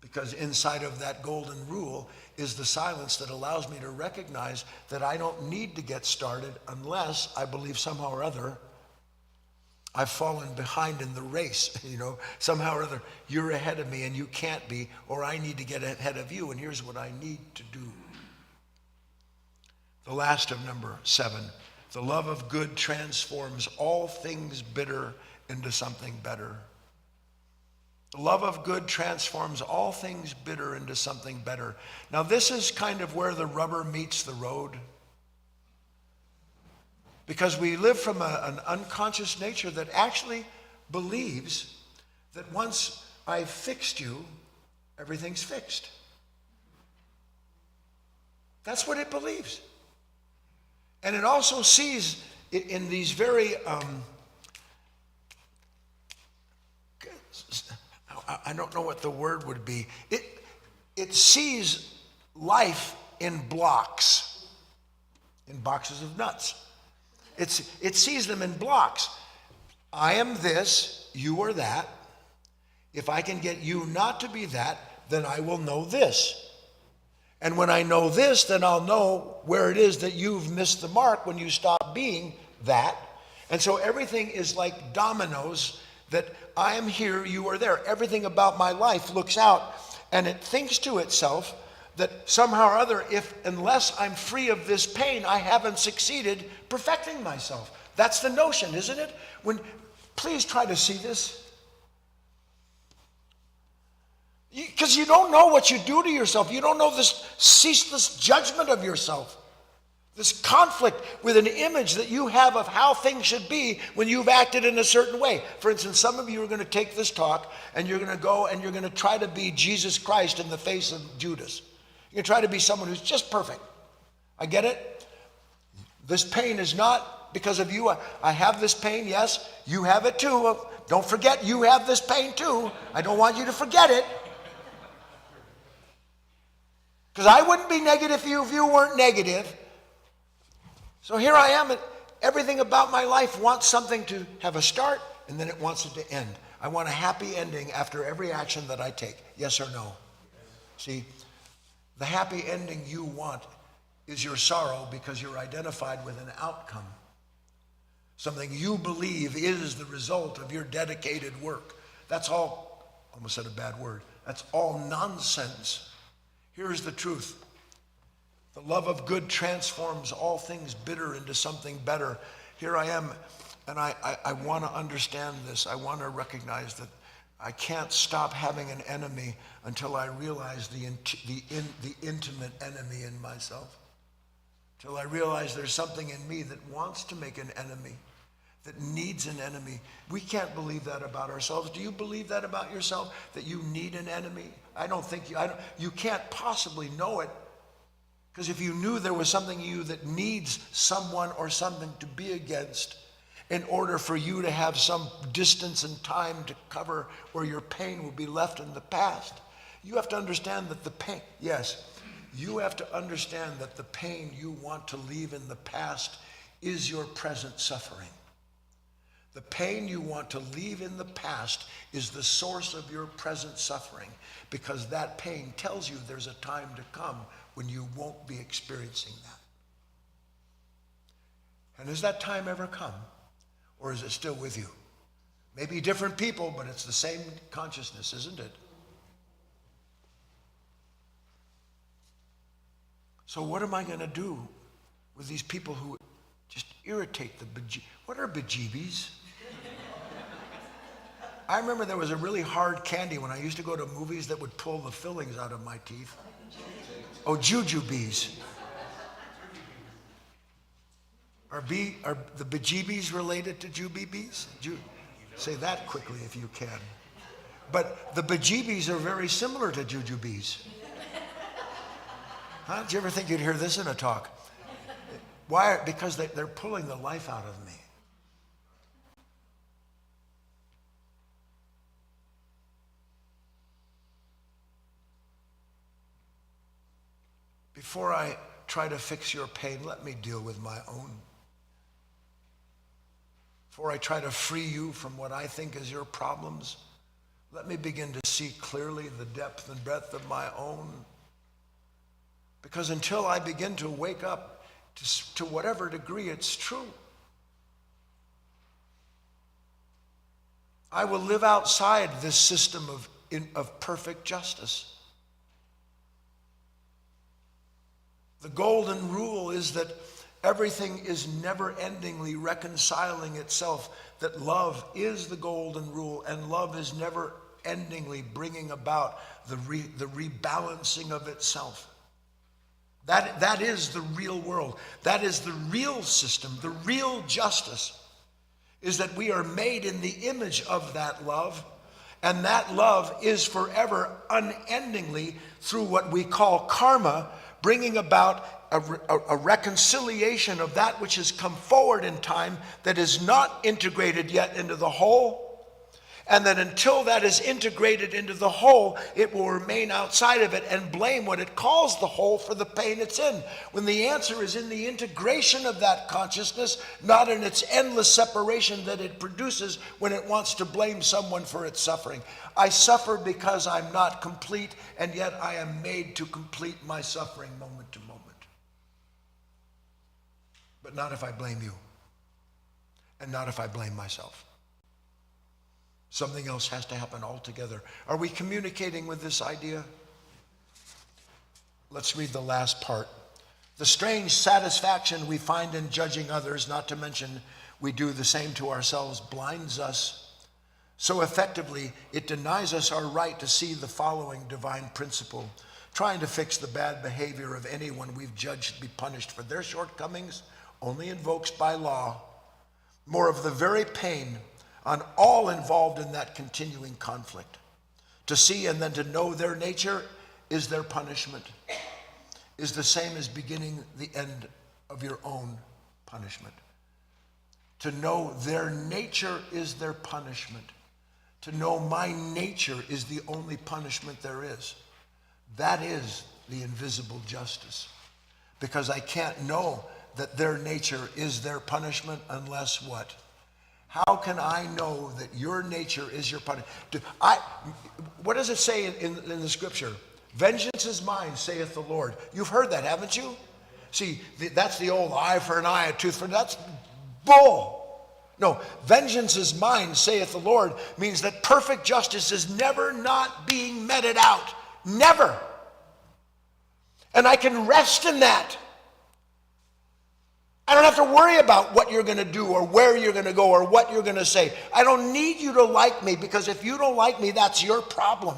Because inside of that golden rule is the silence that allows me to recognize that I don't need to get started unless I believe somehow or other I've fallen behind in the race. Somehow or other you're ahead of me and you can't be, or I need to get ahead of you, and here's what I need to do. The last of number 7, the love of good transforms all things bitter into something better. The love of good transforms all things bitter into something better. Now, this is kind of where the rubber meets the road. Because we live from an unconscious nature that actually believes that once I've fixed you, everything's fixed. That's what it believes. And it also sees it in these very, I don't know what the word would be. It sees life in blocks, in boxes of nuts. It sees them in blocks. I am this, you are that. If I can get you not to be that, then I will know this. And when I know this, then I'll know where it is that you've missed the mark when you stop being that. And so everything is like dominoes, that I am here, you are there. Everything about my life looks out and it thinks to itself that somehow or other, unless I'm free of this pain, I haven't succeeded perfecting myself. That's the notion, isn't it? Please try to see this. Because you don't know what you do to yourself. You don't know this ceaseless judgment of yourself. This conflict with an image that you have of how things should be when you've acted in a certain way. For instance, some of you are going to take this talk and you're going to go and you're going to try to be Jesus Christ in the face of Judas. You're going to try to be someone who's just perfect. I get it. This pain is not because of you. I have this pain, yes. You have it too. Don't forget you have this pain too. I don't want you to forget it. Because I wouldn't be negative if you weren't negative. So here I am, and everything about my life wants something to have a start, and then it wants it to end. I want a happy ending after every action that I take. Yes or no? See, the happy ending you want is your sorrow because you're identified with an outcome. Something you believe is the result of your dedicated work. That's all, almost said a bad word, that's all nonsense. Here's the truth. The love of good transforms all things bitter into something better. Here I am, and I want to understand this. I want to recognize that I can't stop having an enemy until I realize the intimate enemy in myself. Till I realize there's something in me that wants to make an enemy, that needs an enemy. We can't believe that about ourselves. Do you believe that about yourself, that you need an enemy? I don't think you can't possibly know it. Because if you knew there was something in you that needs someone or something to be against in order for you to have some distance and time to cover where your pain will be left in the past, you have to understand that the pain, yes, you have to understand that the pain you want to leave in the past is your present suffering. The pain you want to leave in the past is the source of your present suffering, because that pain tells you there's a time to come when you won't be experiencing that. And has that time ever come? Or is it still with you? Maybe different people, but it's the same consciousness, isn't it? So what am I going to do with these people who just irritate what are bejeebies? I remember there was a really hard candy when I used to go to movies that would pull the fillings out of my teeth. Oh, jujubes. Are the bejeebies related to jubibis? Say that quickly if you can. But the bejeebies are very similar to jujubes. Huh? Did you ever think you'd hear this in a talk? Why? Because they're pulling the life out of me. Before I try to fix your pain, let me deal with my own. Before I try to free you from what I think is your problems, let me begin to see clearly the depth and breadth of my own. Because until I begin to wake up to whatever degree it's true, I will live outside this system of perfect justice. The golden rule is that everything is never-endingly reconciling itself, that love is the golden rule, and love is never-endingly bringing about the rebalancing of itself. That is the real world. That is the real system. The real justice is that we are made in the image of that love, and that love is forever, unendingly, through what we call karma, bringing about a reconciliation of that which has come forward in time that is not integrated yet into the whole. And that until that is integrated into the whole, it will remain outside of it and blame what it calls the whole for the pain it's in. When the answer is in the integration of that consciousness, not in its endless separation that it produces when it wants to blame someone for its suffering. I suffer because I'm not complete, and yet I am made to complete my suffering moment to moment. But not if I blame you, and not if I blame myself. Something else has to happen altogether. Are we communicating with this idea? Let's read the last part. The strange satisfaction we find in judging others, not to mention we do the same to ourselves, blinds us so effectively it denies us our right to see the following divine principle. Trying to fix the bad behavior of anyone we've judged to be punished for their shortcomings only invokes by law more of the very pain on all involved in that continuing conflict. To see and then to know their nature is their punishment, is the same as beginning the end of your own punishment. To know their nature is their punishment. To know my nature is the only punishment there is. That is the invisible justice. Because I can't know that their nature is their punishment unless what? How can I know that your nature is your punishment? What does it say in the scripture? Vengeance is mine, saith the Lord. You've heard that, haven't you? See, that's the old eye for an eye, a tooth for an eye. That's bull. No, vengeance is mine, saith the Lord, means that perfect justice is never not being meted out. Never. And I can rest in that. I don't have to worry about what you're going to do or where you're going to go or what you're going to say. I don't need you to like me, because if you don't like me, that's your problem.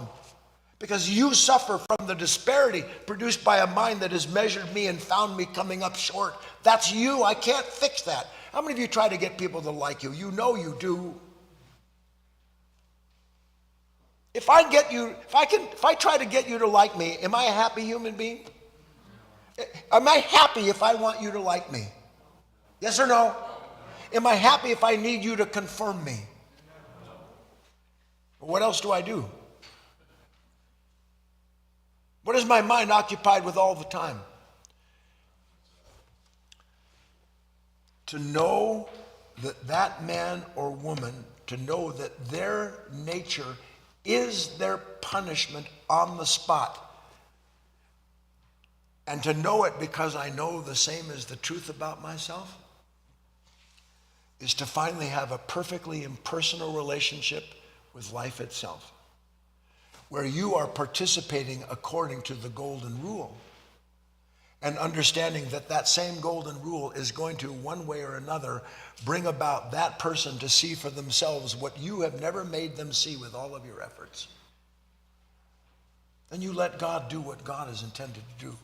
Because you suffer from the disparity produced by a mind that has measured me and found me coming up short. That's you. I can't fix that. How many of you try to get people to like you? You know you do. If I try to get you to like me, am I a happy human being? Am I happy if I want you to like me? Yes or no? Am I happy if I need you to confirm me? What else do I do? What is my mind occupied with all the time? To know that man or woman, to know that their nature is their punishment on the spot. And to know it because I know the same as the truth about myself is to finally have a perfectly impersonal relationship with life itself, where you are participating according to the golden rule and understanding that that same golden rule is going to, one way or another, bring about that person to see for themselves what you have never made them see with all of your efforts. Then you let God do what God is intended to do.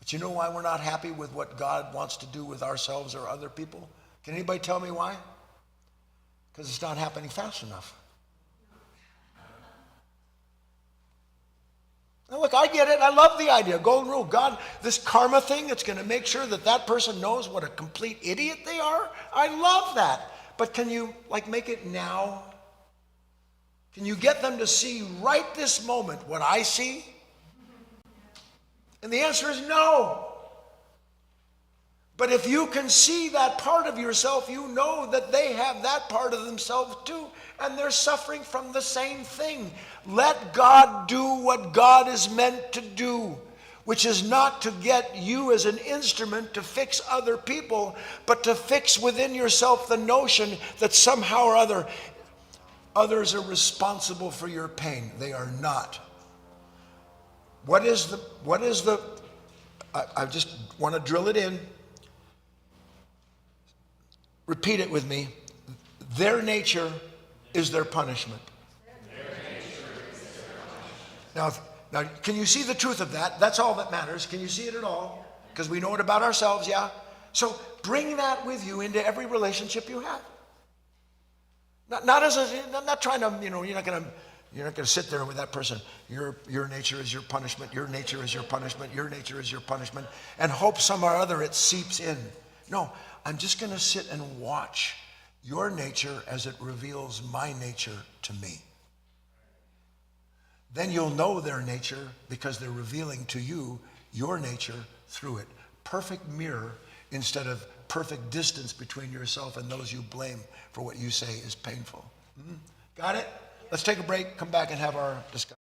But you know why we're not happy with what God wants to do with ourselves or other people? Can anybody tell me why? Because it's not happening fast enough. Now look, I get it. I love the idea. Golden rule. God, this karma thing, it's going to make sure that that person knows what a complete idiot they are. I love that. But can you make it now? Can you get them to see right this moment what I see? And the answer is no. But if you can see that part of yourself, you know that they have that part of themselves too, and they're suffering from the same thing. Let God do what God is meant to do, which is not to get you as an instrument to fix other people, but to fix within yourself the notion that somehow or other, others are responsible for your pain. They are not. What is the, I just want to drill it in. Repeat it with me. Their nature is their punishment. Now, can you see the truth of that? That's all that matters. Can you see it at all? Because we know it about ourselves, yeah? So bring that with you into every relationship you have. Not trying to, you're not going to sit there with that person. Your nature is your punishment. Your nature is your punishment. Your nature is your punishment. And hope some or other it seeps in. No, I'm just going to sit and watch your nature as it reveals my nature to me. Then you'll know their nature because they're revealing to you your nature through it. Perfect mirror instead of perfect distance between yourself and those you blame for what you say is painful. Got it? Let's take a break, come back and have our discussion.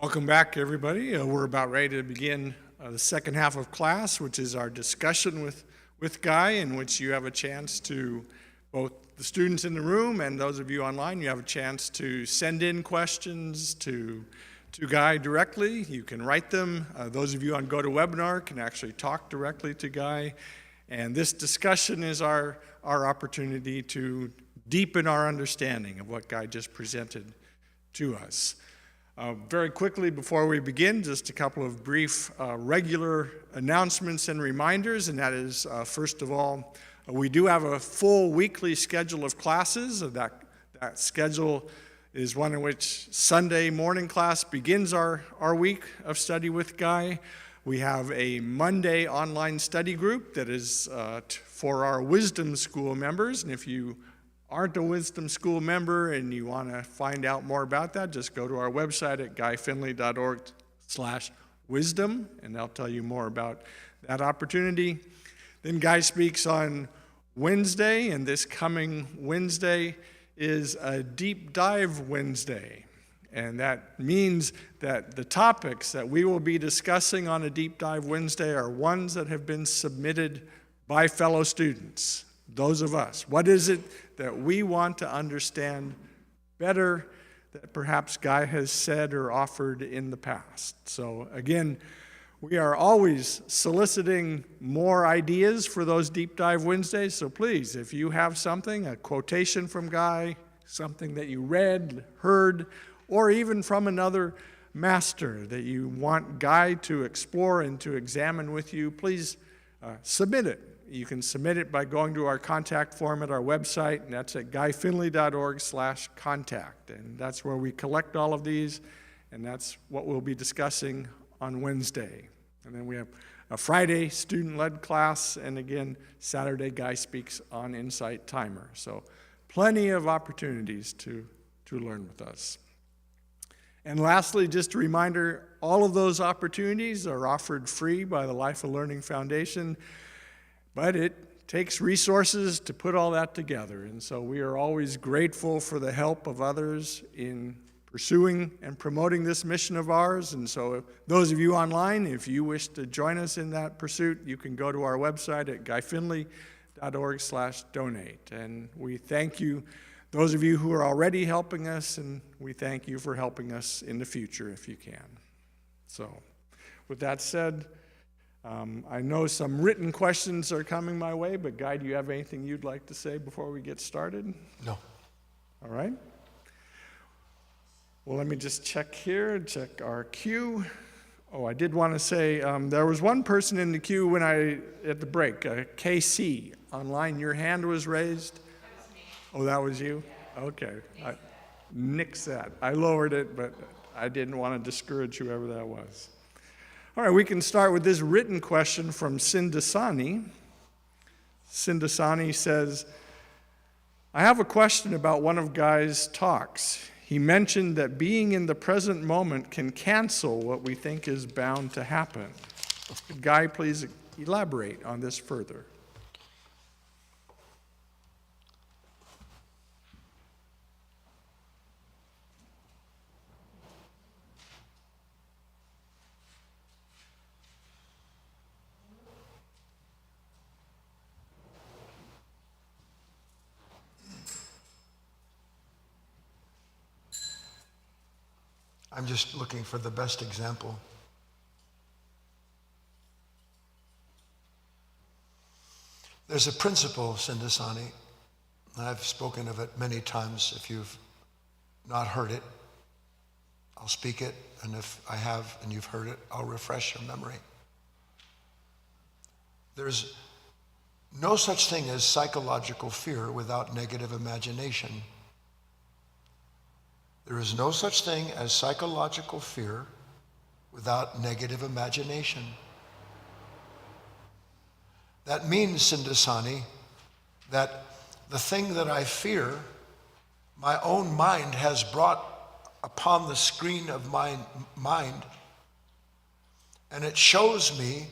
Welcome back, everybody. We're about ready to begin the second half of class, which is our discussion with Guy, in which you have a chance to, both the students in the room and those of you online, you have a chance to send in questions to Guy directly. You can write them. Those of you on GoToWebinar can actually talk directly to Guy. And this discussion is our opportunity to deepen our understanding of what Guy just presented to us. Very quickly before we begin, just a couple of brief regular announcements and reminders, and that is, first of all, we do have a full weekly schedule of classes. That schedule is one in which Sunday morning class begins our week of study with Guy. We have a Monday online study group that is for our Wisdom School members, and if you aren't a Wisdom School member and you want to find out more about that, just go to our website at guyfinley.org/wisdom, and they'll tell you more about that opportunity. Then Guy speaks on Wednesday, and this coming Wednesday is a Deep Dive Wednesday. And that means that the topics that we will be discussing on a Deep Dive Wednesday are ones that have been submitted by fellow students, those of us. What is it that we want to understand better that perhaps Guy has said or offered in the past? So again, we are always soliciting more ideas for those Deep Dive Wednesdays. So please, if you have something, a quotation from Guy, something that you read, heard, or even from another master that you want Guy to explore and to examine with you, please submit it. You can submit it by going to our contact form at our website, and that's at guyfinley.org/contact. And that's where we collect all of these, and that's what we'll be discussing on Wednesday. And then we have a Friday student-led class, and again, Saturday Guy speaks on Insight Timer. So plenty of opportunities to learn with us. And lastly, just a reminder, all of those opportunities are offered free by the Life of Learning Foundation. But it takes resources to put all that together, and so we are always grateful for the help of others in pursuing and promoting this mission of ours. And so those of you online, if you wish to join us in that pursuit, you can go to our website at guyfinley.org/donate. And we thank you, those of you who are already helping us, and we thank you for helping us in the future if you can. So with that said, I know some written questions are coming my way, but Guy, do you have anything you'd like to say before we get started? No. All right. Well, let me just check here, check our queue. Oh, I did want to say, there was one person in the queue at the break, KC. Online, your hand was raised? That was me. Oh, that was you? Okay. Nix that. I lowered it, but I didn't want to discourage whoever that was. All right, we can start with this written question from Sindasani. Sindasani says, I have a question about one of Guy's talks. He mentioned that being in the present moment can cancel what we think is bound to happen. Could Guy please elaborate on this further? I'm just looking for the best example. There's a principle, Sindasani, and I've spoken of it many times. If you've not heard it, I'll speak it, and if I have and you've heard it, I'll refresh your memory. There's no such thing as psychological fear without negative imagination. There is no such thing as psychological fear without negative imagination. That means, Sindasani, that the thing that I fear, my own mind has brought upon the screen of my mind, and it shows me,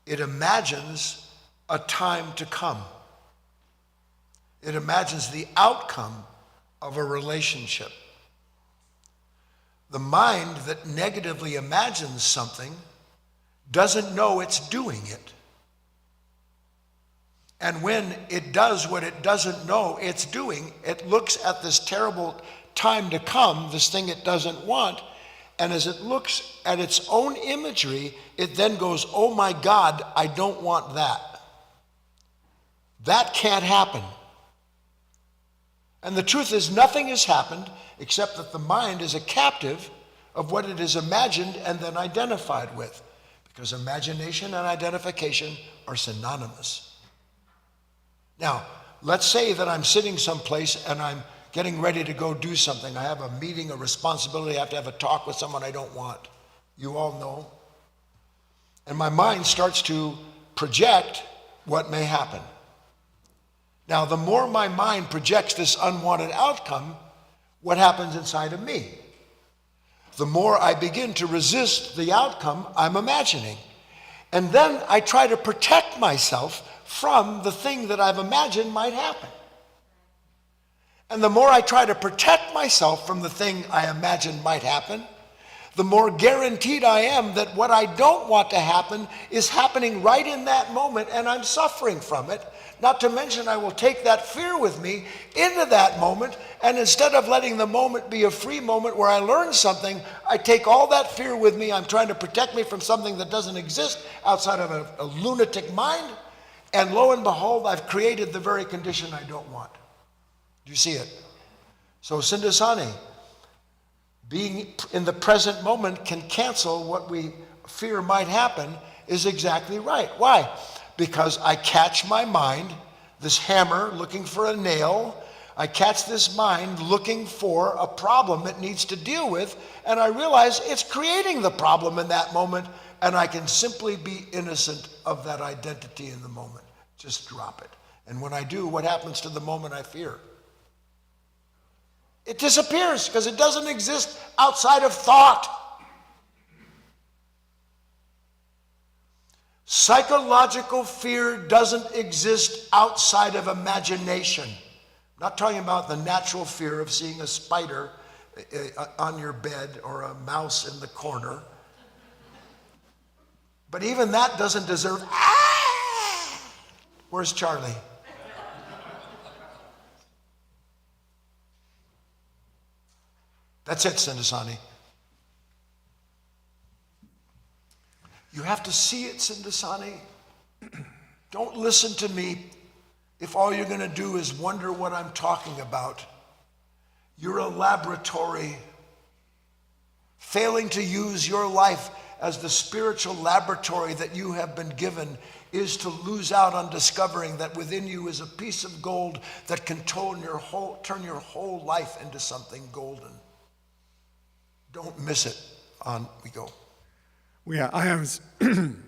it imagines a time to come. It imagines the outcome of a relationship. The mind that negatively imagines something doesn't know it's doing it. And when it does what it doesn't know it's doing, it looks at this terrible time to come, this thing it doesn't want, and as it looks at its own imagery, it then goes, oh my God, I don't want that. That can't happen. And the truth is, nothing has happened except that the mind is a captive of what it has imagined and then identified with. Because imagination and identification are synonymous. Now, let's say that I'm sitting someplace and I'm getting ready to go do something. I have a meeting, a responsibility, I have to have a talk with someone I don't want. You all know. And my mind starts to project what may happen. Now, the more my mind projects this unwanted outcome, what happens inside of me? The more I begin to resist the outcome I'm imagining. And then I try to protect myself from the thing that I've imagined might happen. And the more I try to protect myself from the thing I imagine might happen, the more guaranteed I am that what I don't want to happen is happening right in that moment, and I'm suffering from it. Not to mention, I will take that fear with me into that moment, and instead of letting the moment be a free moment where I learn something, I take all that fear with me. I'm trying to protect me from something that doesn't exist outside of a lunatic mind, and lo and behold, I've created the very condition I don't want. Do you see it? So, Sindasani, being in the present moment can cancel what we fear might happen is exactly right. Why? Because I catch my mind, this hammer looking for a nail. I catch this mind looking for a problem it needs to deal with, and I realize it's creating the problem in that moment, and I can simply be innocent of that identity in the moment. Just drop it. And when I do, what happens to the moment I fear? It disappears because it doesn't exist outside of thought. Psychological fear doesn't exist outside of imagination. I'm not talking about the natural fear of seeing a spider on your bed or a mouse in the corner. But even that doesn't deserve, Where's Charlie? That's it, Sindasani. You have to see it, Sindasani. Don't listen to me if all you're going to do is wonder what I'm talking about. You're a laboratory. Failing to use your life as the spiritual laboratory that you have been given is to lose out on discovering that within you is a piece of gold that can turn your whole life into something golden. Don't miss it. On we go. Yeah, I have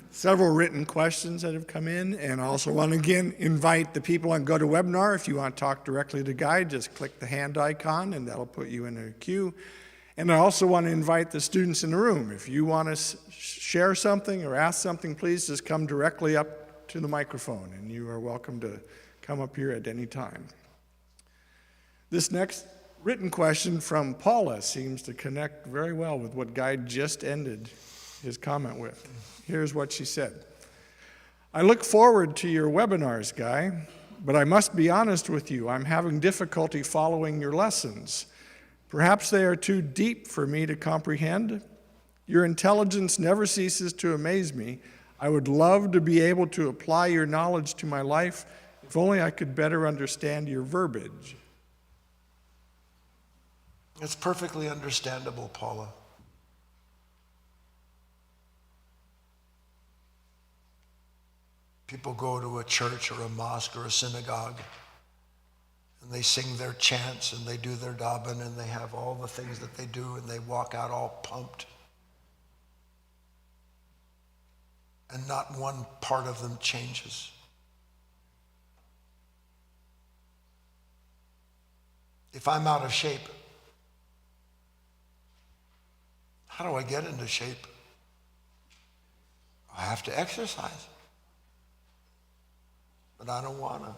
several written questions that have come in, and I also want to again invite the people on GoToWebinar. If you want to talk directly to Guy, just click the hand icon and that'll put you in a queue. And I also want to invite the students in the room. If you want to share something or ask something, please just come directly up to the microphone, and you are welcome to come up here at any time. This next written question from Paula seems to connect very well with what Guy just ended his comment with. Here's what she said. I look forward to your webinars, Guy, but I must be honest with you, I'm having difficulty following your lessons. Perhaps they are too deep for me to comprehend. Your intelligence never ceases to amaze me. I would love to be able to apply your knowledge to my life, if only I could better understand your verbiage. It's perfectly understandable, Paula. People go to a church or a mosque or a synagogue, and they sing their chants and they do their daven and they have all the things that they do, and they walk out all pumped. And not one part of them changes. If I'm out of shape, how do I get into shape? I have to exercise. But I don't want to.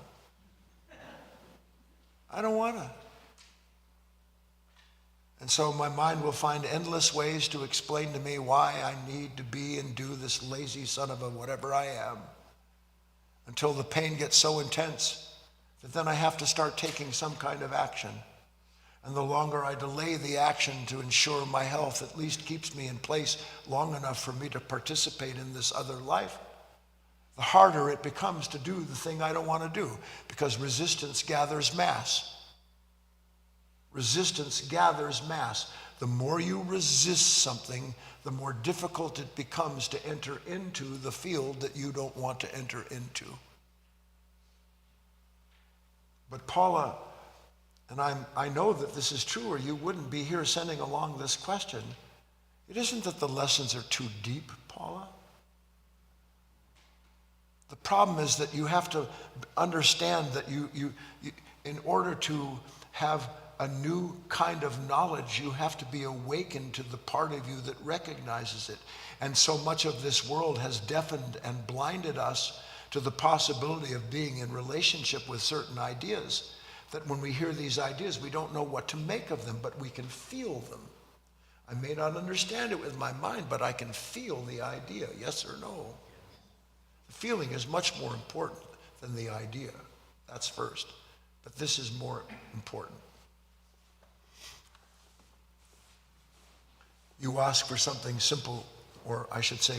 I don't want to. And so my mind will find endless ways to explain to me why I need to be and do this lazy son of a whatever I am, until the pain gets so intense that then I have to start taking some kind of action. And the longer I delay the action to ensure my health at least keeps me in place long enough for me to participate in this other life, the harder it becomes to do the thing I don't want to do, because resistance gathers mass. Resistance gathers mass. The more you resist something, the more difficult it becomes to enter into the field that you don't want to enter into. But Paula, and I know that this is true, or you wouldn't be here sending along this question. It isn't that the lessons are too deep, Paula. The problem is that you have to understand that you in order to have a new kind of knowledge, you have to be awakened to the part of you that recognizes it. And so much of this world has deafened and blinded us to the possibility of being in relationship with certain ideas, that when we hear these ideas, we don't know what to make of them, but we can feel them. I may not understand it with my mind, but I can feel the idea, yes or no. The feeling is much more important than the idea. That's first. But this is more important. You ask for something simple, or I should say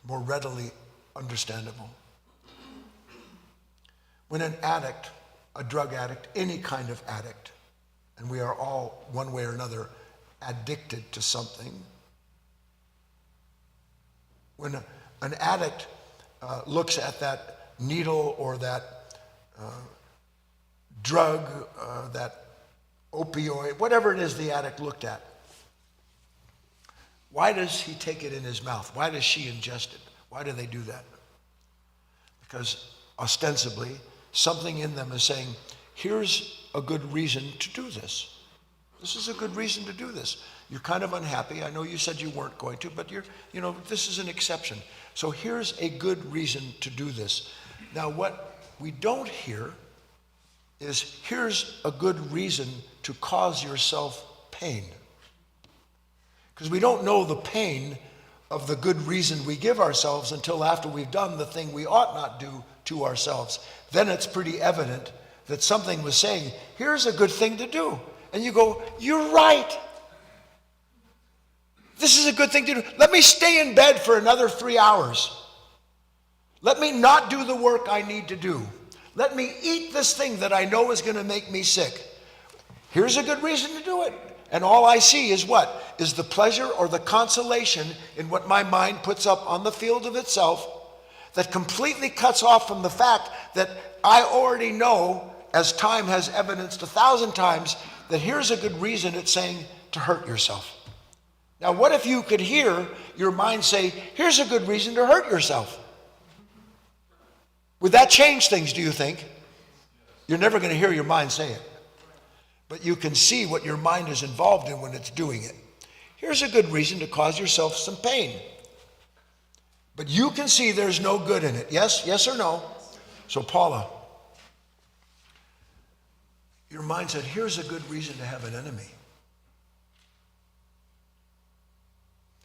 more readily understandable. When an addict, a drug addict, any kind of addict, and we are all one way or another addicted to something. When an addict looks at that needle or that drug, that opioid, whatever it is the addict looked at, why does he take it in his mouth? Why does she ingest it? Why do they do that? Because ostensibly, something in them is saying, here's a good reason to do this. This is a good reason to do this. You're kind of unhappy. I know you said you weren't going to, but this is an exception. So here's a good reason to do this. Now, what we don't hear is, here's a good reason to cause yourself pain. Because we don't know the pain of the good reason we give ourselves until after we've done the thing we ought not do to ourselves. Then it's pretty evident that something was saying, here's a good thing to do. And you go, you're right. This is a good thing to do. Let me stay in bed for another 3 hours. Let me not do the work I need to do. Let me eat this thing that I know is going to make me sick. Here's a good reason to do it. And all I see is what? Is the pleasure or the consolation in what my mind puts up on the field of itself that completely cuts off from the fact that I already know, as time has evidenced 1,000 times, that here's a good reason it's saying to hurt yourself. Now, what if you could hear your mind say, here's a good reason to hurt yourself? Would that change things, do you think? You're never going to hear your mind say it. But you can see what your mind is involved in when it's doing it. Here's a good reason to cause yourself some pain. But you can see there's no good in it. Yes? Yes or no? So Paula, your mind said, here's a good reason to have an enemy.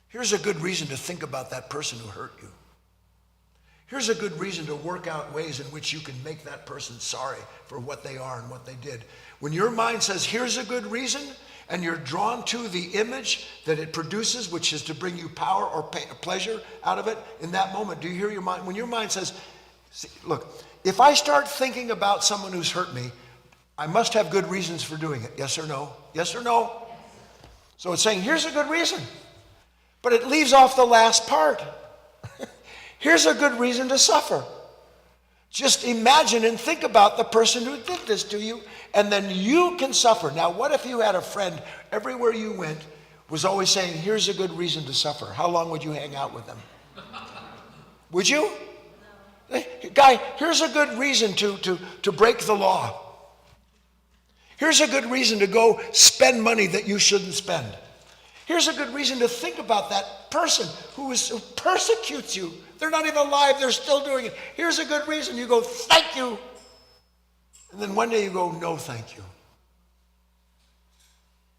Here's a good reason to think about that person who hurt you. Here's a good reason to work out ways in which you can make that person sorry for what they are and what they did. When your mind says, here's a good reason, and you're drawn to the image that it produces, which is to bring you power or pleasure out of it, in that moment, do you hear your mind? When your mind says, see, look, if I start thinking about someone who's hurt me, I must have good reasons for doing it. Yes or no? Yes or no? So it's saying, here's a good reason. But it leaves off the last part. Here's a good reason to suffer. Just imagine and think about the person who did this to you, and then you can suffer. Now, what if you had a friend everywhere you went was always saying, here's a good reason to suffer? How long would you hang out with them? Would you? No. Guy, here's a good reason to break the law. Here's a good reason to go spend money that you shouldn't spend. Here's a good reason to think about that person who persecutes you. They're not even alive, they're still doing it. Here's a good reason. You go, thank you. And then one day you go, no, thank you.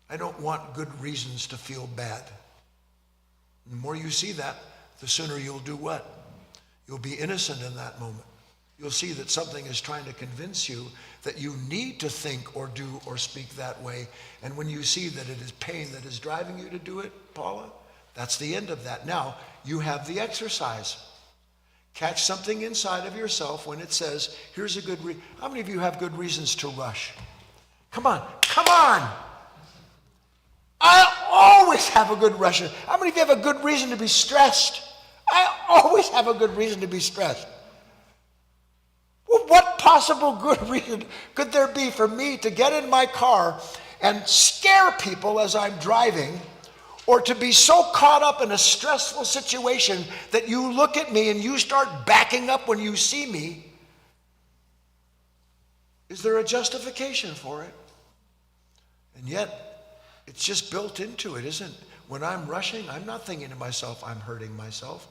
I don't want good reasons to feel bad. The more you see that, the sooner you'll do what? You'll be innocent in that moment. You'll see that something is trying to convince you that you need to think or do or speak that way. And when you see that it is pain that is driving you to do it, Paula, that's the end of that. Now, you have the exercise. Catch something inside of yourself when it says, here's a good reason. How many of you have good reasons to rush? Come on, come on. I always have a good rush. How many of you have a good reason to be stressed? I always have a good reason to be stressed. Well, what possible good reason could there be for me to get in my car and scare people as I'm driving, or to be so caught up in a stressful situation that you look at me and you start backing up when you see me? Is there a justification for it? And yet, it's just built into it, isn't it? When I'm rushing, I'm not thinking to myself, I'm hurting myself.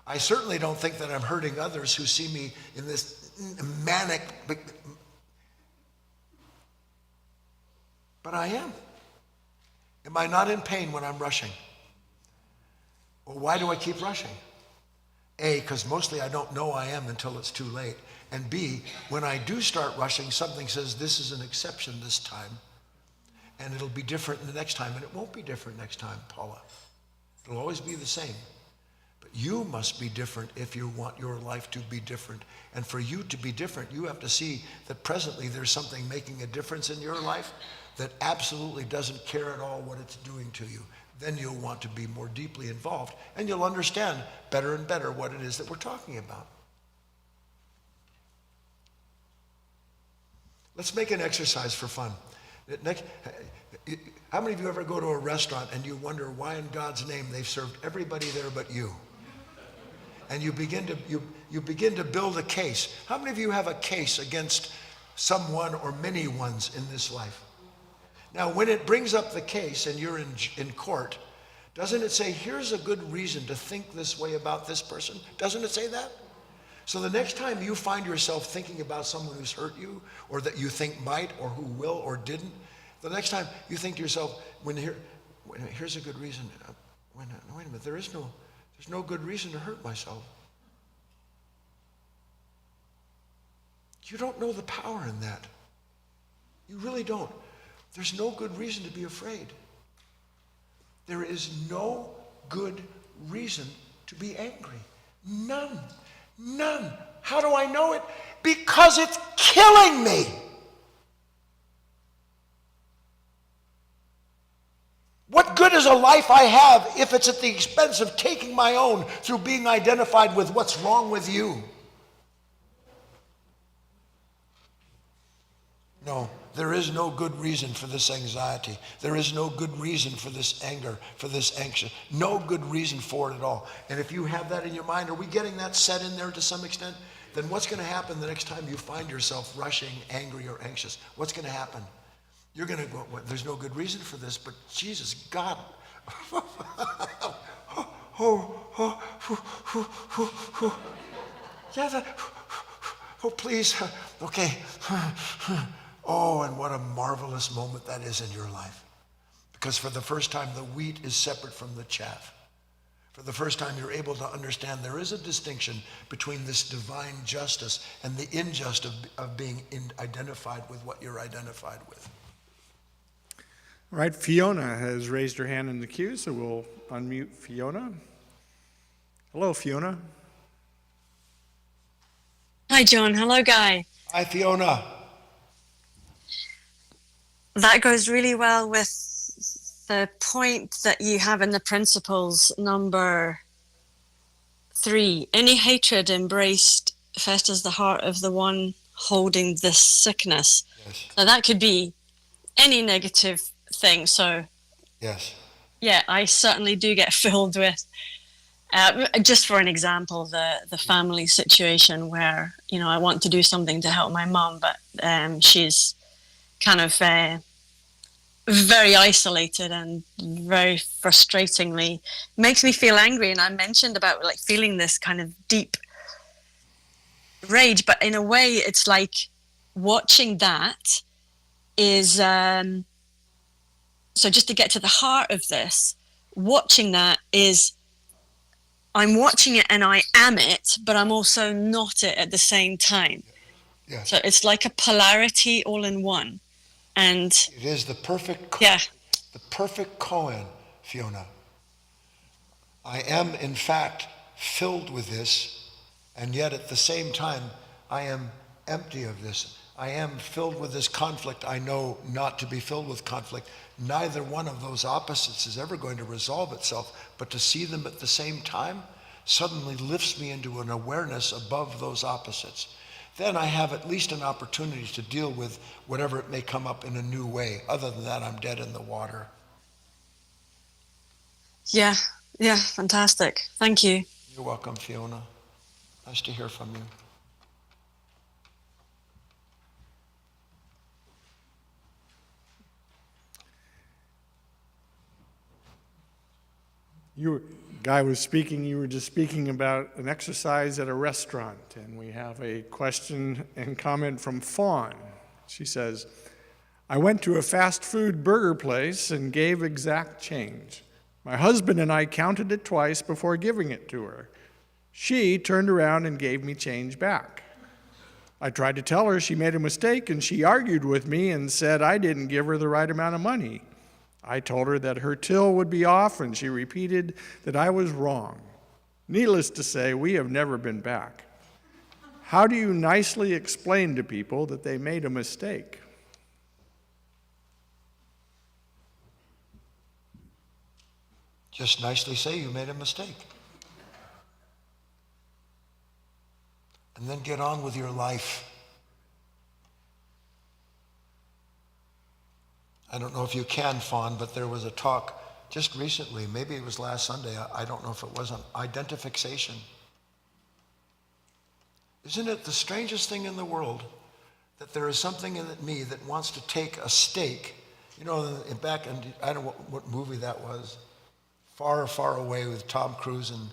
I certainly don't think that I'm hurting others who see me in this manic, but I am. Am I not in pain when I'm rushing? Well, why do I keep rushing? A, because mostly I don't know I am until it's too late. And B, when I do start rushing, something says this is an exception this time, and it'll be different the next time, and it won't be different next time, Paula. It'll always be the same. But you must be different if you want your life to be different. And for you to be different, you have to see that presently there's something making a difference in your life that absolutely doesn't care at all what it's doing to you. Then you'll want to be more deeply involved, and you'll understand better and better what it is that we're talking about. Let's make an exercise for fun. How many of you ever go to a restaurant and you wonder why in God's name they've served everybody there but you? And you begin to build a case. How many of you have a case against someone or many ones in this life? Now, when it brings up the case and you're in court, doesn't it say, here's a good reason to think this way about this person? Doesn't it say that? So the next time you find yourself thinking about someone who's hurt you, or that you think might, or who will, or didn't, the next time you think to yourself, here's a good reason. Wait a minute, there's no good reason to hurt myself. You don't know the power in that. You really don't. There's no good reason to be afraid. There is no good reason to be angry. None. None. How do I know it? Because it's killing me. What good is a life I have if it's at the expense of taking my own through being identified with what's wrong with you? No, there is no good reason for this anxiety. There is no good reason for this anger, for this anxious. No good reason for it at all. And if you have that in your mind, are we getting that set in there to some extent? Then what's going to happen the next time you find yourself rushing, angry, or anxious? What's going to happen? You're going to go, well, there's no good reason for this, but Jesus, God. Please. Okay. Oh, and what a marvelous moment that is in your life. Because for the first time, the wheat is separate from the chaff. For the first time, you're able to understand there is a distinction between this divine justice and the injustice of being identified with what you're identified with. All right, Fiona has raised her hand in the queue, so we'll unmute Fiona. Hello, Fiona. Hi, John. Hello, Guy. Hi, Fiona. That goes really well with the point that you have in the principles number 3. Any hatred embraced festers the heart of the one holding this sickness. Yes. So that could be any negative thing. So Yes. yeah, I certainly do get filled with, just for an example, the family situation where, you know, I want to do something to help my mom, but she's kind of very isolated and very frustratingly makes me feel angry. And I mentioned about like feeling this kind of deep rage, but in a way it's like watching that is so just to get to the heart of this, watching that is I'm watching it and I am it, but I'm also not it at the same time. Yes. So it's like a polarity all in one. And it is the perfect the perfect koan, Fiona. I am in fact filled with this, and yet at the same time I am empty of this. I am filled with this conflict. I know not to be filled with conflict. Neither one of those opposites is ever going to resolve itself, but to see them at the same time suddenly lifts me into an awareness above those opposites. Then I have at least an opportunity to deal with whatever it may come up in a new way. Other than that, I'm dead in the water. Yeah, fantastic. Thank you. You're welcome, Fiona. Nice to hear from you. Guy was speaking, you were just speaking about an exercise at a restaurant, and we have a question and comment from Fawn. She says, I went to a fast food burger place and gave exact change. My husband and I counted it twice before giving it to her. She turned around and gave me change back. I tried to tell her she made a mistake, and she argued with me and said I didn't give her the right amount of money. I told her that her till would be off, and she repeated that I was wrong. Needless to say, we have never been back. How do you nicely explain to people that they made a mistake? Just nicely say you made a mistake. And then get on with your life. I don't know if you can, Fawn, but there was a talk just recently, maybe it was last Sunday, I don't know if it was, on identification. Isn't it the strangest thing in the world that there is something in me that wants to take a stake, you know, back in, I don't know what movie that was, Far, Far Away with Tom Cruise and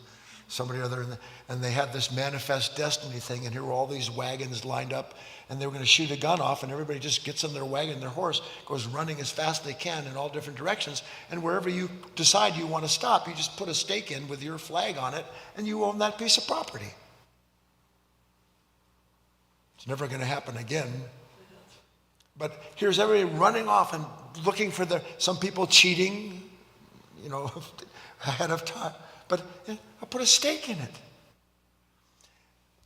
somebody other, and they had this manifest destiny thing, and here were all these wagons lined up, and they were going to shoot a gun off, and everybody just gets on their wagon, their horse goes running as fast as they can in all different directions, and wherever you decide you want to stop, you just put a stake in with your flag on it, and you own that piece of property. It's never going to happen again. But here's everybody running off and looking for some people cheating, you know, ahead of time. But I put a stake in it.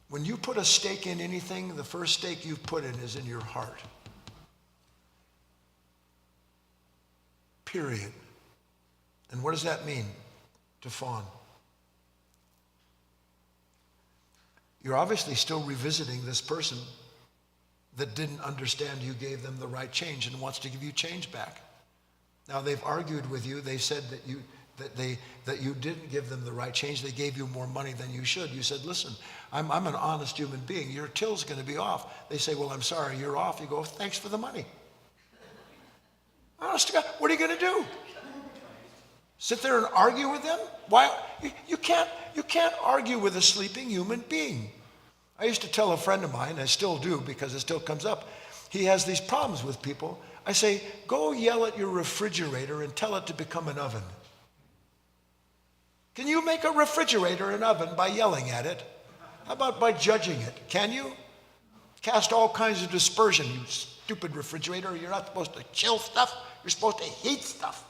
When you put a stake in anything, the first stake you've put in is in your heart. Period. And what does that mean to fawn? You're obviously still revisiting this person that didn't understand you gave them the right change and wants to give you change back. Now they've argued with you. They said that you didn't give them the right change. They gave you more money than you should. You said, listen, I'm an honest human being. Your till's going to be off. They say, well, I'm sorry, you're off. You go, thanks for the money. Honest to God, what are you going to do? Sit there and argue with them? Why? You can't argue with a sleeping human being. I used to tell a friend of mine, I still do because it still comes up, he has these problems with people. I say, go yell at your refrigerator and tell it to become an oven. Can you make a refrigerator an oven by yelling at it? How about by judging it? Can you? Cast all kinds of dispersion, you stupid refrigerator. You're not supposed to chill stuff. You're supposed to heat stuff.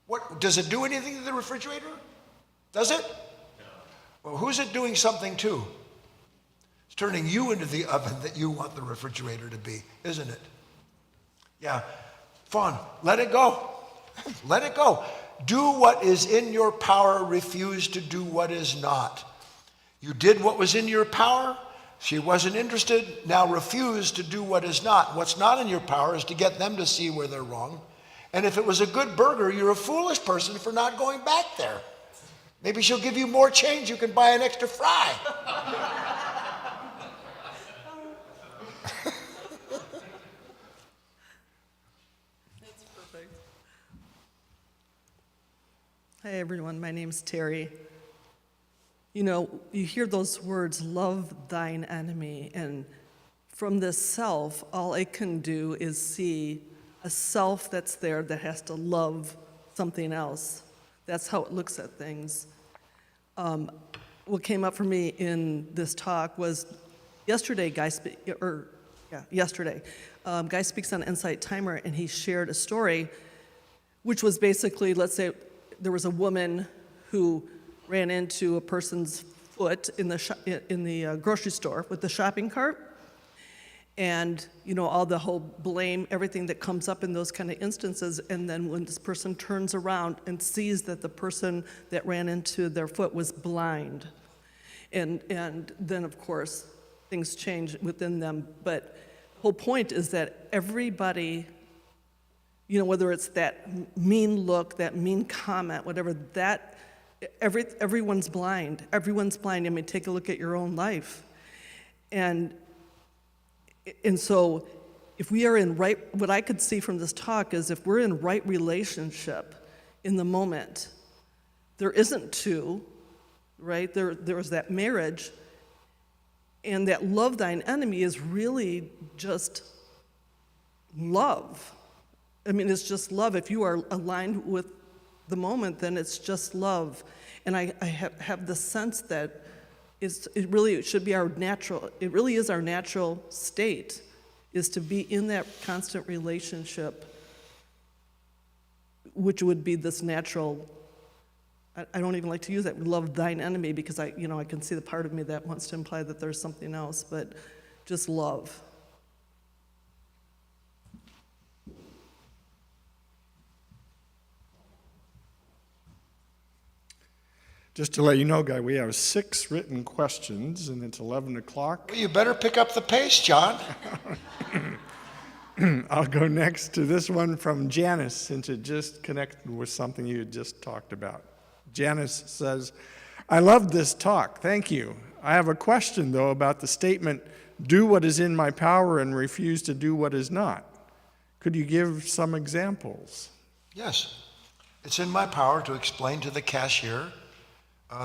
What, does it do anything to the refrigerator? Does it? Well, who's it doing something to? It's turning you into the oven that you want the refrigerator to be, isn't it? Yeah. Fawn, let it go. Let it go. Do what is in your power. Refuse to do what is not. You did what was in your power. She wasn't interested. Now refuse to do what is not. What's not in your power is to get them to see where they're wrong. And if it was a good burger, you're a foolish person for not going back there. Maybe she'll give you more change. You can buy an extra fry. That's perfect. Hi, everyone. My name's Terry. You know, you hear those words, love thine enemy, and from this self, all I can do is see a self that's there that has to love something else. That's how it looks at things. What came up for me in this talk was yesterday, Guy speaks on Insight Timer, and he shared a story, which was basically, let's say there was a woman who ran into a person's foot in the grocery store with the shopping cart. And, you know, all the whole blame, everything that comes up in those kind of instances. And then when this person turns around and sees that the person that ran into their foot was blind. And then, of course, things change within them. But the whole point is that everybody, you know, whether it's that mean look, that mean comment, whatever, that, everyone's blind. Everyone's blind. I mean, take a look at your own life. And so if we are in right, what I could see from this talk is if we're in right relationship in the moment, there isn't two, right? There's that marriage, and that love thine enemy is really just love. I mean, it's just love. If you are aligned with the moment, then it's just love. And I have the sense that it really should be our natural, it really is our natural state, is to be in that constant relationship, which would be this natural, I don't even like to use that, love thine enemy, because I can see the part of me that wants to imply that there's something else, but just love. Just to let you know, Guy, we have 6 written questions, and it's 11 o'clock. Well, you better pick up the pace, John. I'll go next to this one from Janice, since it just connected with something you had just talked about. Janice says, I love this talk. Thank you. I have a question, though, about the statement, do what is in my power and refuse to do what is not. Could you give some examples? Yes. It's in my power to explain to the cashier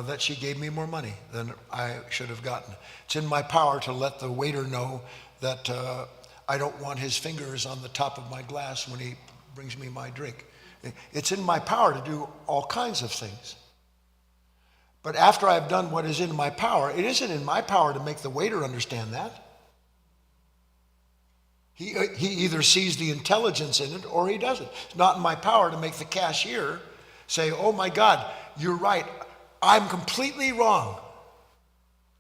that she gave me more money than I should have gotten. It's in my power to let the waiter know that I don't want his fingers on the top of my glass when he brings me my drink. It's in my power to do all kinds of things. But after I've done what is in my power, it isn't in my power to make the waiter understand that. He either sees the intelligence in it or he doesn't. It's not in my power to make the cashier say, oh my God, you're right. I'm completely wrong.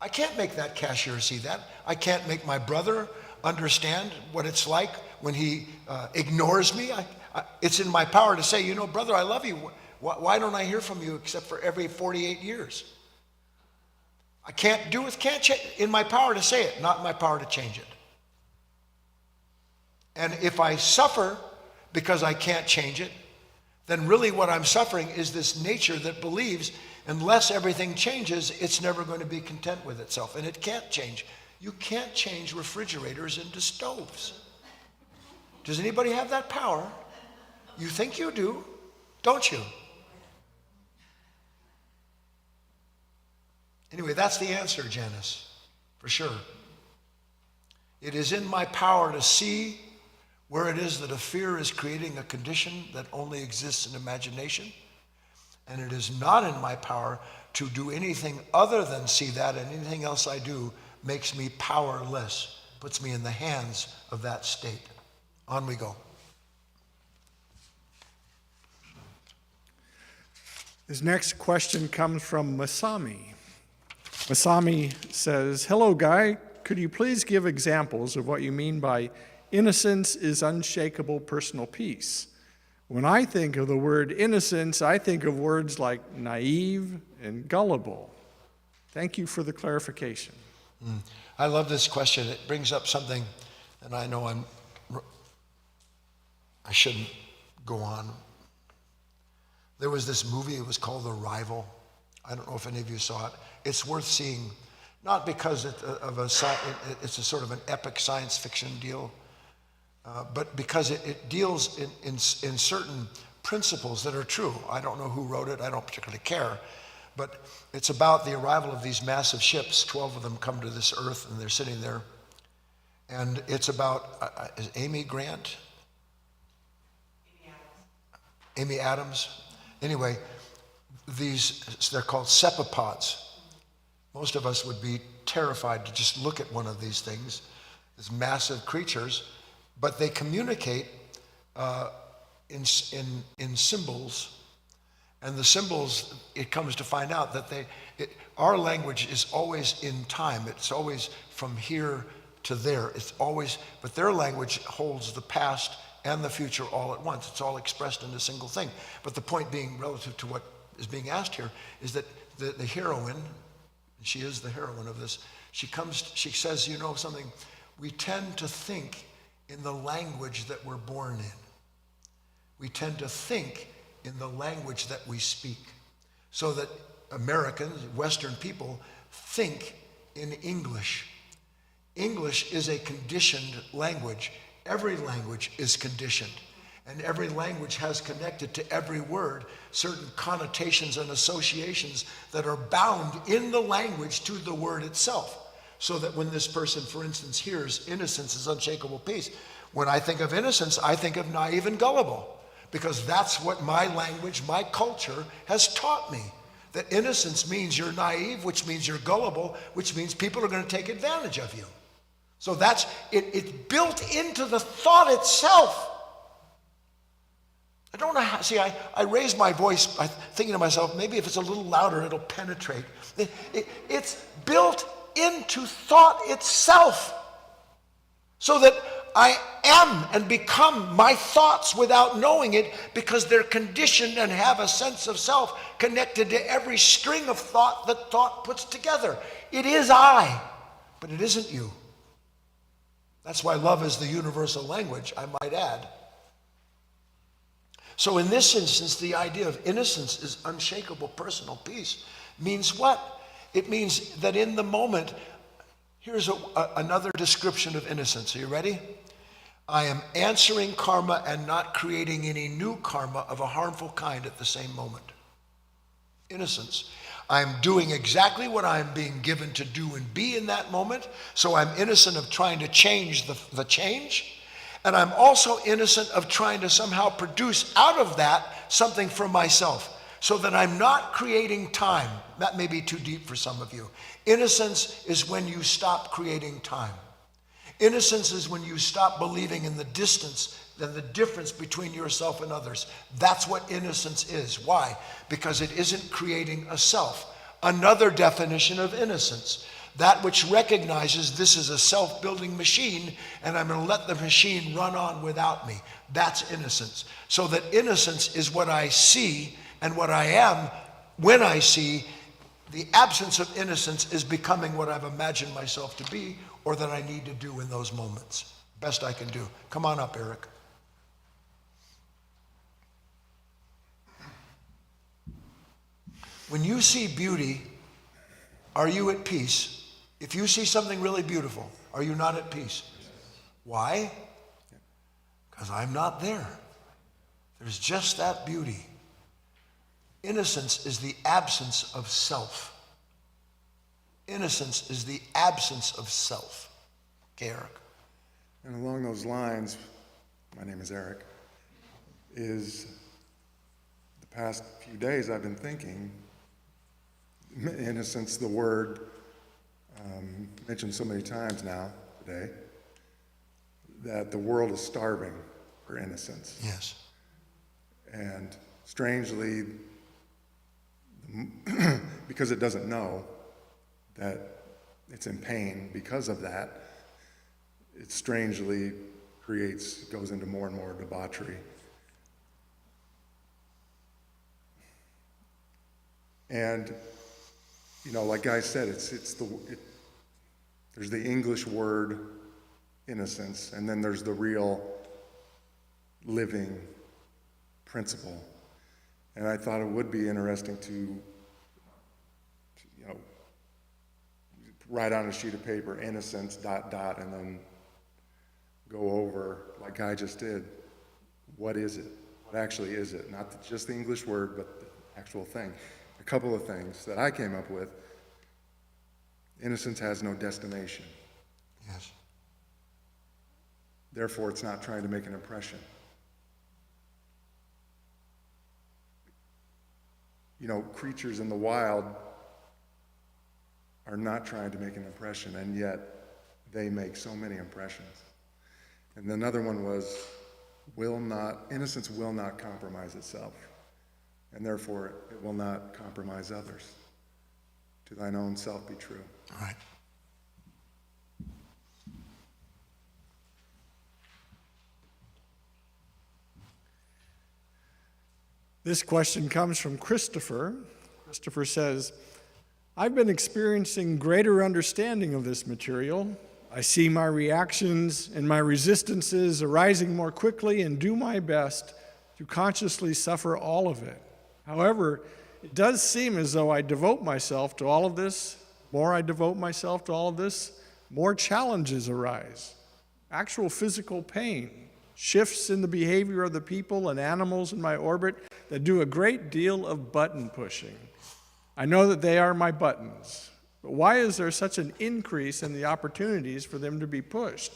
I can't make that cashier see that. I can't make my brother understand what it's like when he ignores me. It's in my power to say, brother, I love you. Why don't I hear from you except for every 48 years? I can't change. In my power to say it, not in my power to change it. And if I suffer because I can't change it, then really what I'm suffering is this nature that believes unless everything changes, it's never going to be content with itself. And it can't change. You can't change refrigerators into stoves. Does anybody have that power? You think you do, don't you? Anyway, that's the answer, Janice, for sure. It is in my power to see where it is that a fear is creating a condition that only exists in imagination. And it is not in my power to do anything other than see that, and anything else I do makes me powerless, puts me in the hands of that state. On we go. This next question comes from Masami. Masami says, "Hello, Guy. Could you please give examples of what you mean by innocence is unshakable personal peace? When I think of the word innocence, I think of words like naive and gullible. Thank you for the clarification." I love this question. It brings up something, and I know I shouldn't go on. There was this movie, it was called The Rival. I don't know if any of you saw it. It's worth seeing, not because it's a sort of an epic science fiction deal, but because it deals in certain principles that are true. I don't know who wrote it, I don't particularly care, but it's about the arrival of these massive ships. 12 of them come to this earth and they're sitting there. And it's about, is Amy Grant? Amy Adams. Anyway, they're called cephalopods. Most of us would be terrified to just look at one of these things, these massive creatures, but they communicate in symbols. And the symbols, it comes to find out that our language is always in time. It's always from here to there. It's always, but their language holds the past and the future all at once. It's all expressed in a single thing. But the point being, relative to what is being asked here, is that the heroine, she is the heroine of this, she says, you know something, we tend to think in the language that we're born in. We tend to think in the language that we speak. So that Americans, Western people, think in English. English is a conditioned language. Every language is conditioned. And every language has connected to every word certain connotations and associations that are bound in the language to the word itself. So that when this person, for instance, hears innocence is unshakable peace, when I think of innocence, I think of naive and gullible. Because that's what my language, my culture has taught me. That innocence means you're naive, which means you're gullible, which means people are going to take advantage of you. So that's, it's built into the thought itself. I don't know how, see, I raise my voice thinking to myself, maybe if it's a little louder, it'll penetrate. It's built into thought itself. So that I am and become my thoughts without knowing it, because they're conditioned and have a sense of self connected to every string of thought that thought puts together. It is I, but it isn't you. That's why love is the universal language, I might add. So in this instance, the idea of innocence is unshakable personal peace means what? It means that in the moment, here's another description of innocence. Are you ready? I am answering karma and not creating any new karma of a harmful kind at the same moment. Innocence. I'm doing exactly what I'm being given to do and be in that moment, so I'm innocent of trying to change the change, and I'm also innocent of trying to somehow produce out of that something for myself, so that I'm not creating time. That may be too deep for some of you. Innocence is when you stop creating time. Innocence is when you stop believing in the distance and the difference between yourself and others. That's what innocence is. Why? Because it isn't creating a self. Another definition of innocence, that which recognizes this is a self-building machine and I'm going to let the machine run on without me. That's innocence. So that innocence is what I see And what I am, when I see the absence of innocence is becoming what I've imagined myself to be, or that I need to do in those moments. Best I can do. Come on up, Eric. When you see beauty, are you at peace? If you see something really beautiful, are you not at peace? Why? Because I'm not there. There's just that beauty. Innocence is the absence of self. Innocence is the absence of self. Okay, Eric. And along those lines, my name is Eric, is the past few days I've been thinking, innocence, the word mentioned so many times now today, that the world is starving for innocence. Yes. And strangely, because it doesn't know that it's in pain because of that, it strangely goes into more and more debauchery. And, you know, like Guy said, there's the English word innocence, and then there's the real living principle. And I thought it would be interesting to you know, write on a sheet of paper, innocence, ... and then go over, like Guy just did, what is it? What actually is it? Not just the English word, but the actual thing. A couple of things that I came up with. Innocence has no destination. Yes. Therefore, it's not trying to make an impression. You know, creatures in the wild are not trying to make an impression, and yet they make so many impressions. And another one was, innocence will not compromise itself, and therefore it will not compromise others. To thine own self be true. All right. This question comes from Christopher. Christopher says, I've been experiencing greater understanding of this material. I see my reactions and my resistances arising more quickly and do my best to consciously suffer all of it. However, it does seem as though I devote myself to all of this. More I devote myself to all of this, more challenges arise. Actual physical pain, shifts in the behavior of the people and animals in my orbit that do a great deal of button pushing. I know that they are my buttons, but why is there such an increase in the opportunities for them to be pushed?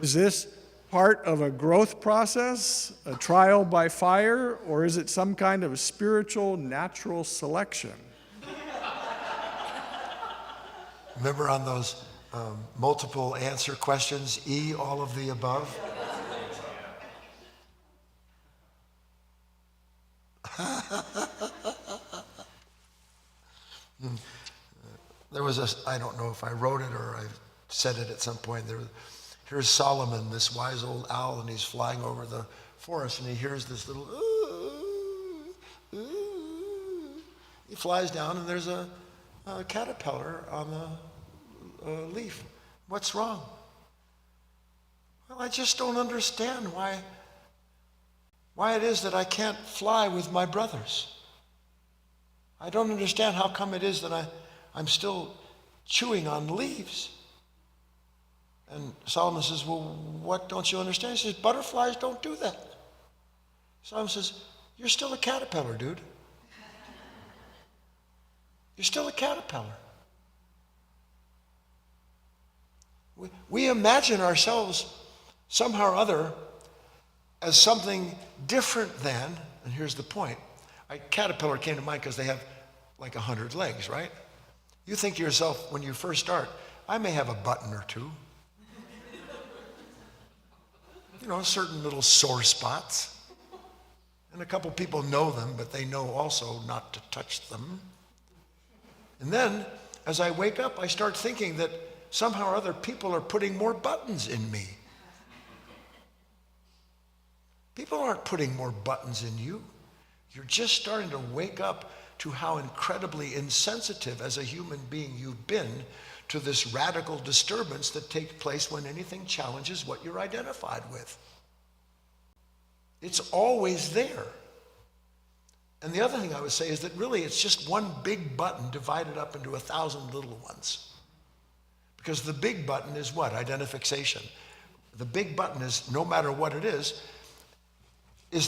Is this part of a growth process, a trial by fire, or is it some kind of spiritual natural selection? Remember on those multiple answer questions, E, all of the above? There was I don't know if I wrote it or I said it at some point. Here's Solomon, this wise old owl, and he's flying over the forest, and he hears this little, ooh, ooh. He flies down, and there's a caterpillar on the leaf. What's wrong? Well, I just don't understand why it is that I can't fly with my brothers. I don't understand how come it is that I'm still chewing on leaves. And Solomon says, well, what don't you understand? He says, butterflies don't do that. Solomon says, you're still a caterpillar, dude. You're still a caterpillar. We imagine ourselves somehow or other as something different than, and here's the point. Caterpillar came to mind because they have like 100 legs, right? You think to yourself when you first start, I may have a button or two. You know, certain little sore spots. And a couple people know them, but they know also not to touch them. And then, as I wake up, I start thinking that somehow or other people are putting more buttons in me. People aren't putting more buttons in you. You're just starting to wake up to how incredibly insensitive as a human being you've been to this radical disturbance that takes place when anything challenges what you're identified with. It's always there. And the other thing I would say is that really it's just one big button divided up into 1,000 little ones. Because the big button is what? Identification. The big button is, no matter what it is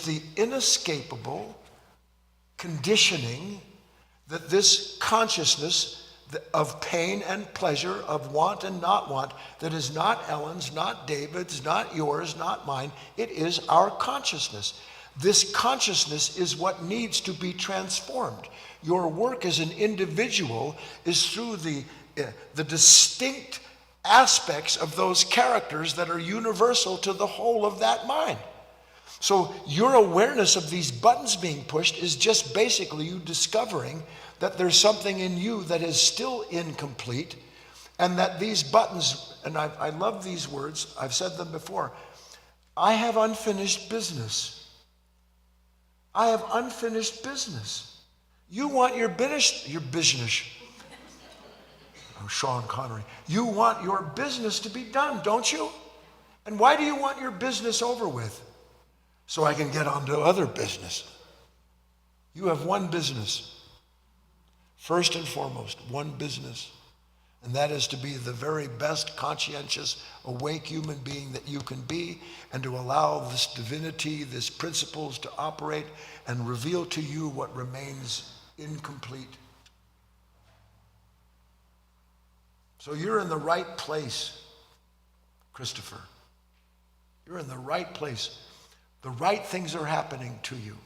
the inescapable conditioning that this consciousness of pain and pleasure, of want and not want, that is not Ellen's, not David's, not yours, not mine. It is our consciousness. This consciousness is what needs to be transformed. Your work as an individual is through the distinct aspects of those characters that are universal to the whole of that mind. So your awareness of these buttons being pushed is just basically you discovering that there's something in you that is still incomplete, and that these buttons, and I love these words, I've said them before, I have unfinished business. I have unfinished business. You want your business. Oh, Sean Connery. You want your business to be done, don't you? And why do you want your business over with? So I can get on to other business. You have one business. First and foremost, one business. And that is to be the very best conscientious, awake human being that you can be, and to allow this divinity, these principles to operate and reveal to you what remains incomplete. So you're in the right place, Christopher. You're in the right place. The right things are happening to you.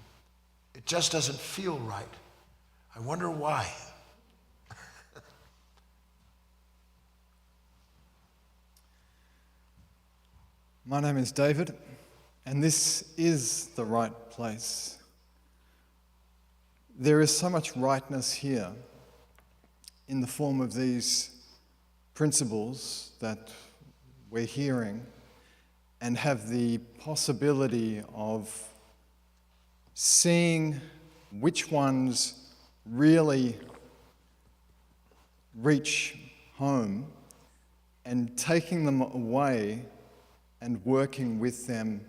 It just doesn't feel right. I wonder why. My name is David, and this is the right place. There is so much rightness here in the form of these principles that we're hearing, and have the possibility of seeing which ones really reach home and taking them away and working with them.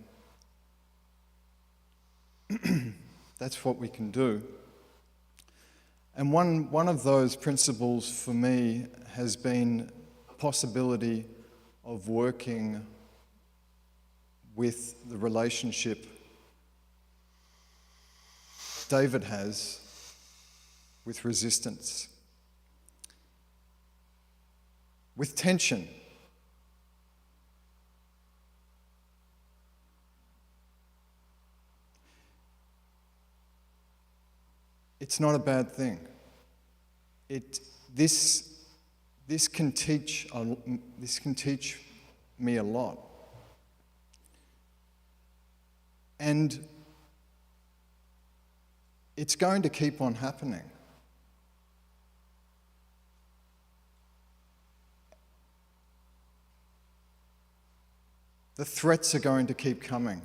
That's what we can do. And one of those principles for me has been a possibility of working with the relationship David has with resistance, with tension. It's not a bad thing. This can teach me a lot. And it's going to keep on happening. The threats are going to keep coming.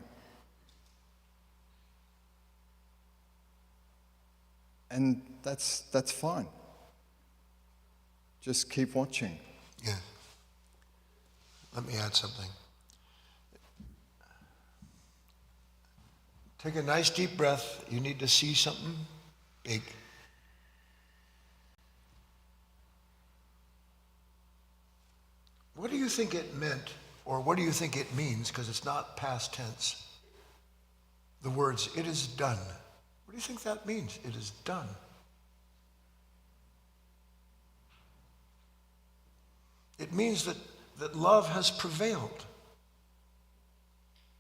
And that's fine. Just keep watching. Yeah. Let me add something. Take a nice deep breath. You need to see something big. What do you think it meant, or what do you think it means, because it's not past tense? The words, "it is done." What do you think that means? It is done. It means that love has prevailed.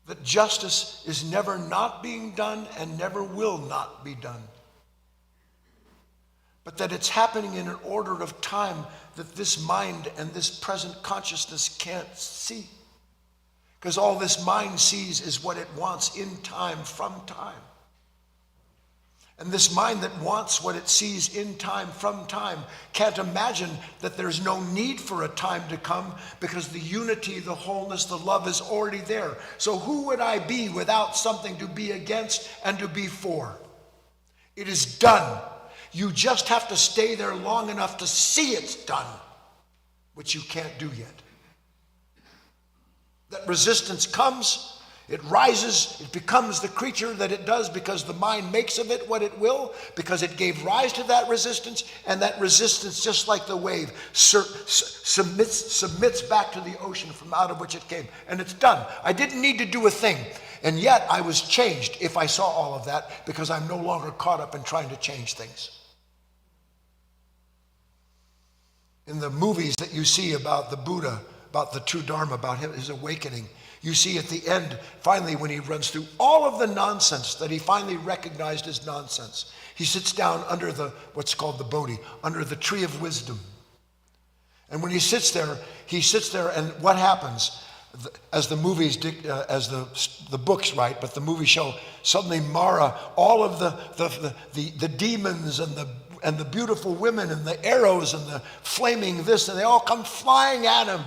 That justice is never not being done and never will not be done. But that it's happening in an order of time that this mind and this present consciousness can't see. Because all this mind sees is what it wants in time, from time. And this mind that wants what it sees in time, from time, can't imagine that there's no need for a time to come because the unity, the wholeness, the love is already there. So who would I be without something to be against and to be for? It is done. You just have to stay there long enough to see it's done, which you can't do yet. That resistance comes, it rises, it becomes the creature that it does because the mind makes of it what it will, because it gave rise to that resistance, and that resistance, just like the wave, submits back to the ocean from out of which it came, and it's done. I didn't need to do a thing, and yet I was changed if I saw all of that, because I'm no longer caught up in trying to change things. In the movies that you see about the Buddha, about the true Dharma, about his awakening, you see at the end, finally, when he runs through all of the nonsense that he finally recognized as nonsense, he sits down under what's called the Bodhi, under the tree of wisdom. And when he sits there, and what happens? As the movies, as the books write, but the movies show, suddenly Mara, all of the demons and the beautiful women and the arrows and the flaming this, and they all come flying at him.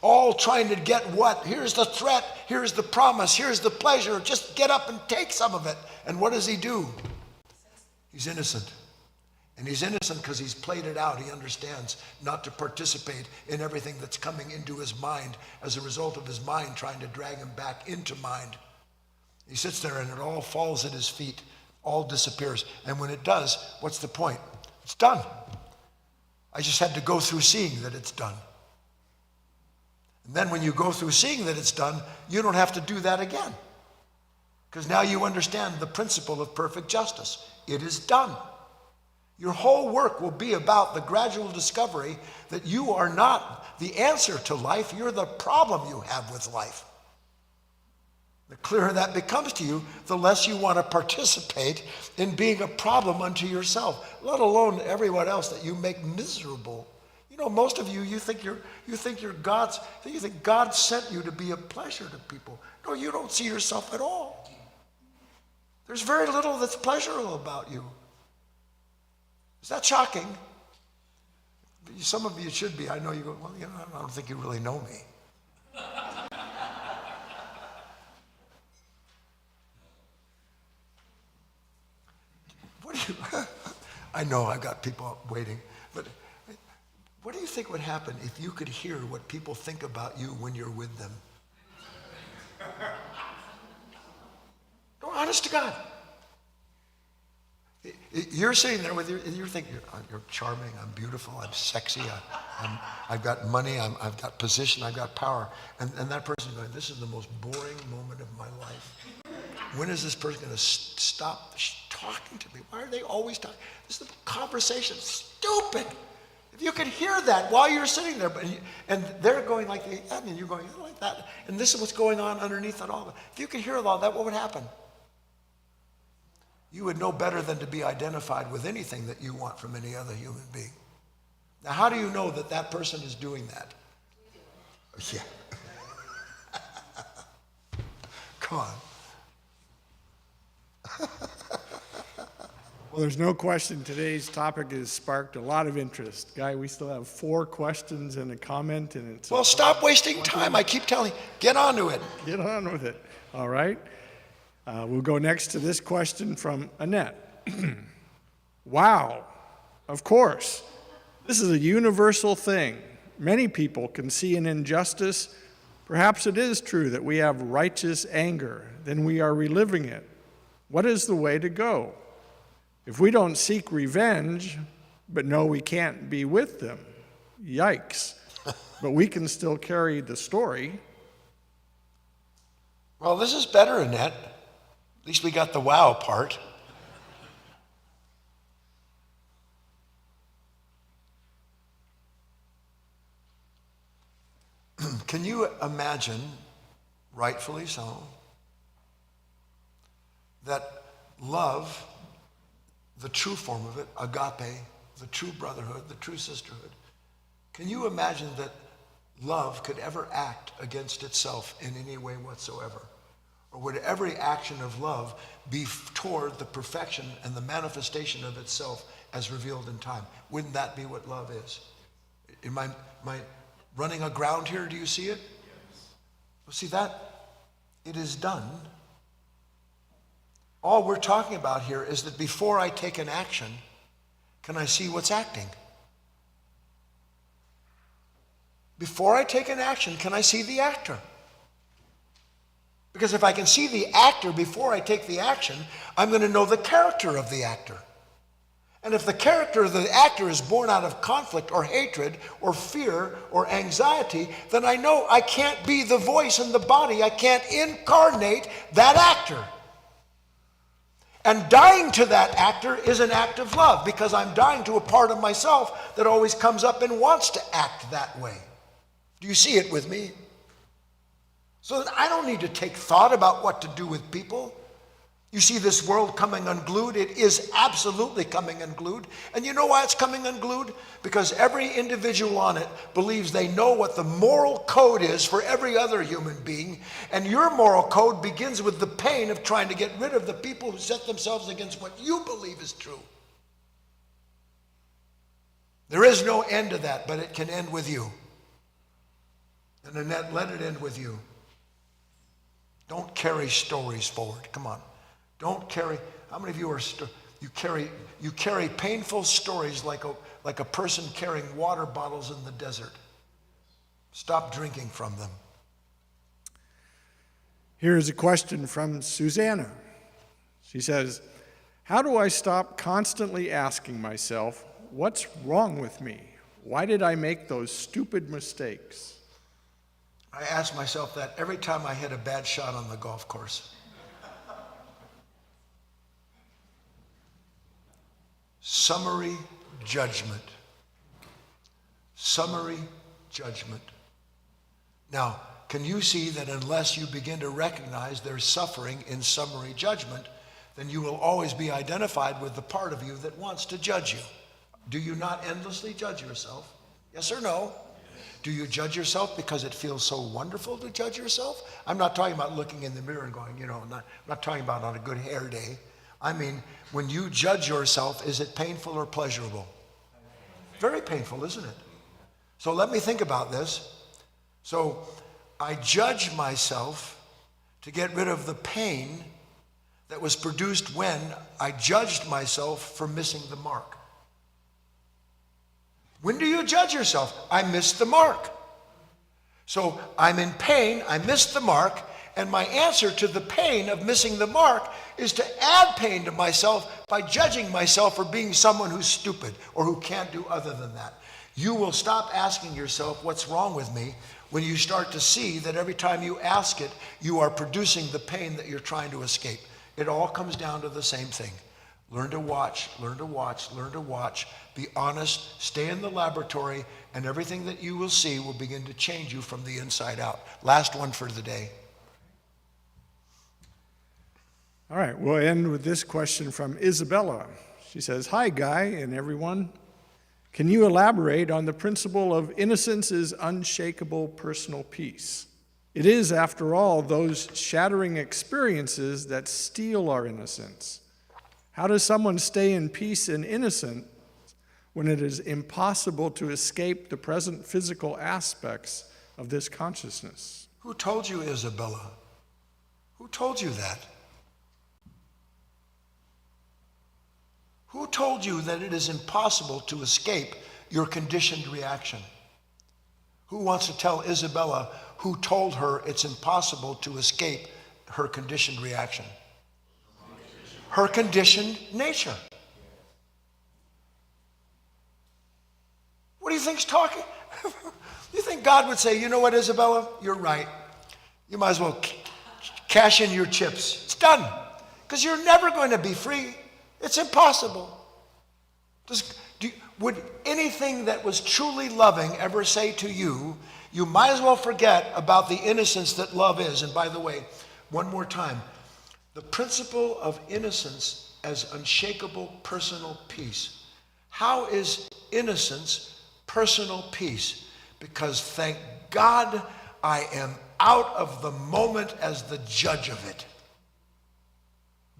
All trying to get what? Here's the threat, here's the promise, here's the pleasure. Just get up and take some of it. And what does he do? He's innocent. And he's innocent because he's played it out. He understands not to participate in everything that's coming into his mind as a result of his mind trying to drag him back into mind. He sits there and it all falls at his feet, all disappears. And when it does, what's the point? It's done. I just had to go through seeing that it's done. And then when you go through seeing that it's done, you don't have to do that again. Because now you understand the principle of perfect justice. It is done. Your whole work will be about the gradual discovery that you are not the answer to life, you're the problem you have with life. The clearer that becomes to you, the less you want to participate in being a problem unto yourself, let alone everyone else that you make miserable. You know, most of you think God sent you to be a pleasure to people. No, you don't see yourself at all. There's very little that's pleasurable about you. Is that shocking? Some of you should be. I know you go, well, you know, I don't think you really know me. I know I got people waiting, but what do you think would happen if you could hear what people think about you when you're with them? No, honest to God. You're sitting there with you're thinking, you're charming, I'm beautiful, I'm sexy, I've got money, I've got position, I've got power. And that person's going, this is the most boring moment of my life. When is this person going to stop talking to me? Why are they always talking? This is the conversation. Stupid. If you could hear that while you're sitting there, and they're going like that, and you're going like that, and this is what's going on underneath it all. If you could hear all that, what would happen? You would know better than to be identified with anything that you want from any other human being. Now, how do you know that that person is doing that? Yeah. Come on. Well, there's no question today's topic has sparked a lot of interest. Guy, we still have 4 questions and a comment, and it's... Well, stop wasting time. I keep telling you, get on to it. Get on with it. All right. We'll go next to this question from Annette. Wow. Of course. This is a universal thing. Many people can see an injustice. Perhaps it is true that we have righteous anger. Then we are reliving it. What is the way to go? If we don't seek revenge, but know we can't be with them, yikes. But we can still carry the story. Well, this is better, Annette. At least we got the wow part. Can you imagine, rightfully so, that love, the true form of it, agape, the true brotherhood, the true sisterhood, can you imagine that love could ever act against itself in any way whatsoever? Or would every action of love be toward the perfection and the manifestation of itself as revealed in time? Wouldn't that be what love is? Am I running aground here? Do you see it? Yes. Well, see that? It is done. All we're talking about here is that before I take an action, can I see what's acting? Before I take an action, can I see the actor? Because if I can see the actor before I take the action, I'm going to know the character of the actor. And if the character of the actor is born out of conflict or hatred or fear or anxiety, then I know I can't be the voice in the body. I can't incarnate that actor. And dying to that actor is an act of love, because I'm dying to a part of myself that always comes up and wants to act that way. Do you see it with me? So that I don't need to take thought about what to do with people. You see this world coming unglued? It is absolutely coming unglued. And you know why it's coming unglued? Because every individual on it believes they know what the moral code is for every other human being. And your moral code begins with the pain of trying to get rid of the people who set themselves against what you believe is true. There is no end to that, but it can end with you. And Annette, let it end with you. Don't carry stories forward. Come on. Don't carry. How many of you you carry painful stories like a person carrying water bottles in the desert? Stop drinking from them. Here is a question from Susanna. She says, how do I stop constantly asking myself, what's wrong with me? Why did I make those stupid mistakes? I ask myself that every time I hit a bad shot on the golf course. Summary judgment. Summary judgment. Now, can you see that unless you begin to recognize there's suffering in summary judgment, then you will always be identified with the part of you that wants to judge you? Do you not endlessly judge yourself? Yes or no? Do you judge yourself because it feels so wonderful to judge yourself? I'm not talking about looking in the mirror and going, I'm not talking about on a good hair day. I mean, when you judge yourself, is it painful or pleasurable? Very painful, isn't it? So let me think about this. So I judge myself to get rid of the pain that was produced when I judged myself for missing the mark. When do you judge yourself? I missed the mark. So I'm in pain, I missed the mark, and my answer to the pain of missing the mark is to add pain to myself by judging myself for being someone who's stupid or who can't do other than that. You will stop asking yourself, what's wrong with me, when you start to see that every time you ask it, you are producing the pain that you're trying to escape. It all comes down to the same thing. Learn to watch, learn to watch, learn to watch. Be honest, stay in the laboratory, and everything that you will see will begin to change you from the inside out. Last one for the day. All right, we'll end with this question from Isabella. She says, hi, Guy and everyone. Can you elaborate on the principle of innocence is unshakable personal peace? It is, after all, those shattering experiences that steal our innocence. How does someone stay in peace and innocent when it is impossible to escape the present physical aspects of this consciousness? Who told you, Isabella? Who told you that? Who told you that it is impossible to escape your conditioned reaction? Who wants to tell Isabella who told her it's impossible to escape her conditioned reaction? Her conditioned nature. What do you think's talking? You think God would say, you know what, Isabella? You're right. You might as well cash in your chips. It's done. Because you're never going to be free. It's impossible. Would anything that was truly loving ever say to you, you might as well forget about the innocence that love is? And by the way, one more time, the principle of innocence as unshakable personal peace. How is innocence personal peace? Because thank God I am out of the moment as the judge of it.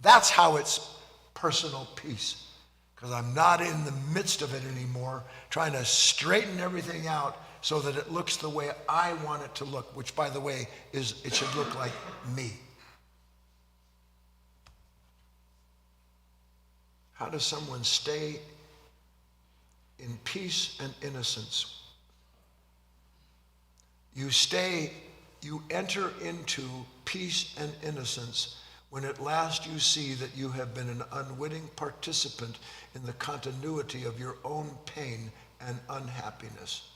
That's how it's personal peace. Because I'm not in the midst of it anymore, trying to straighten everything out so that it looks the way I want it to look, which, by the way, is it should look like me. How does someone stay in peace and innocence? You enter into peace and innocence when at last you see that you have been an unwitting participant in the continuity of your own pain and unhappiness.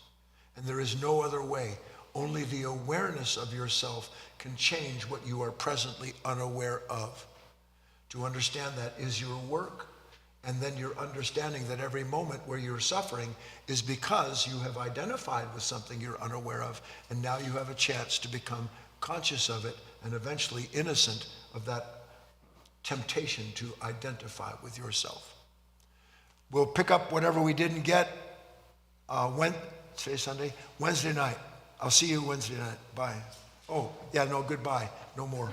And there is no other way. Only the awareness of yourself can change what you are presently unaware of. To understand that is your work, and then you're understanding that every moment where you're suffering is because you have identified with something you're unaware of, and now you have a chance to become conscious of it and eventually innocent of that temptation to identify with yourself. We'll pick up whatever we didn't get today's Sunday, Wednesday night. I'll see you Wednesday night. Bye. Oh, yeah, no, goodbye. No more.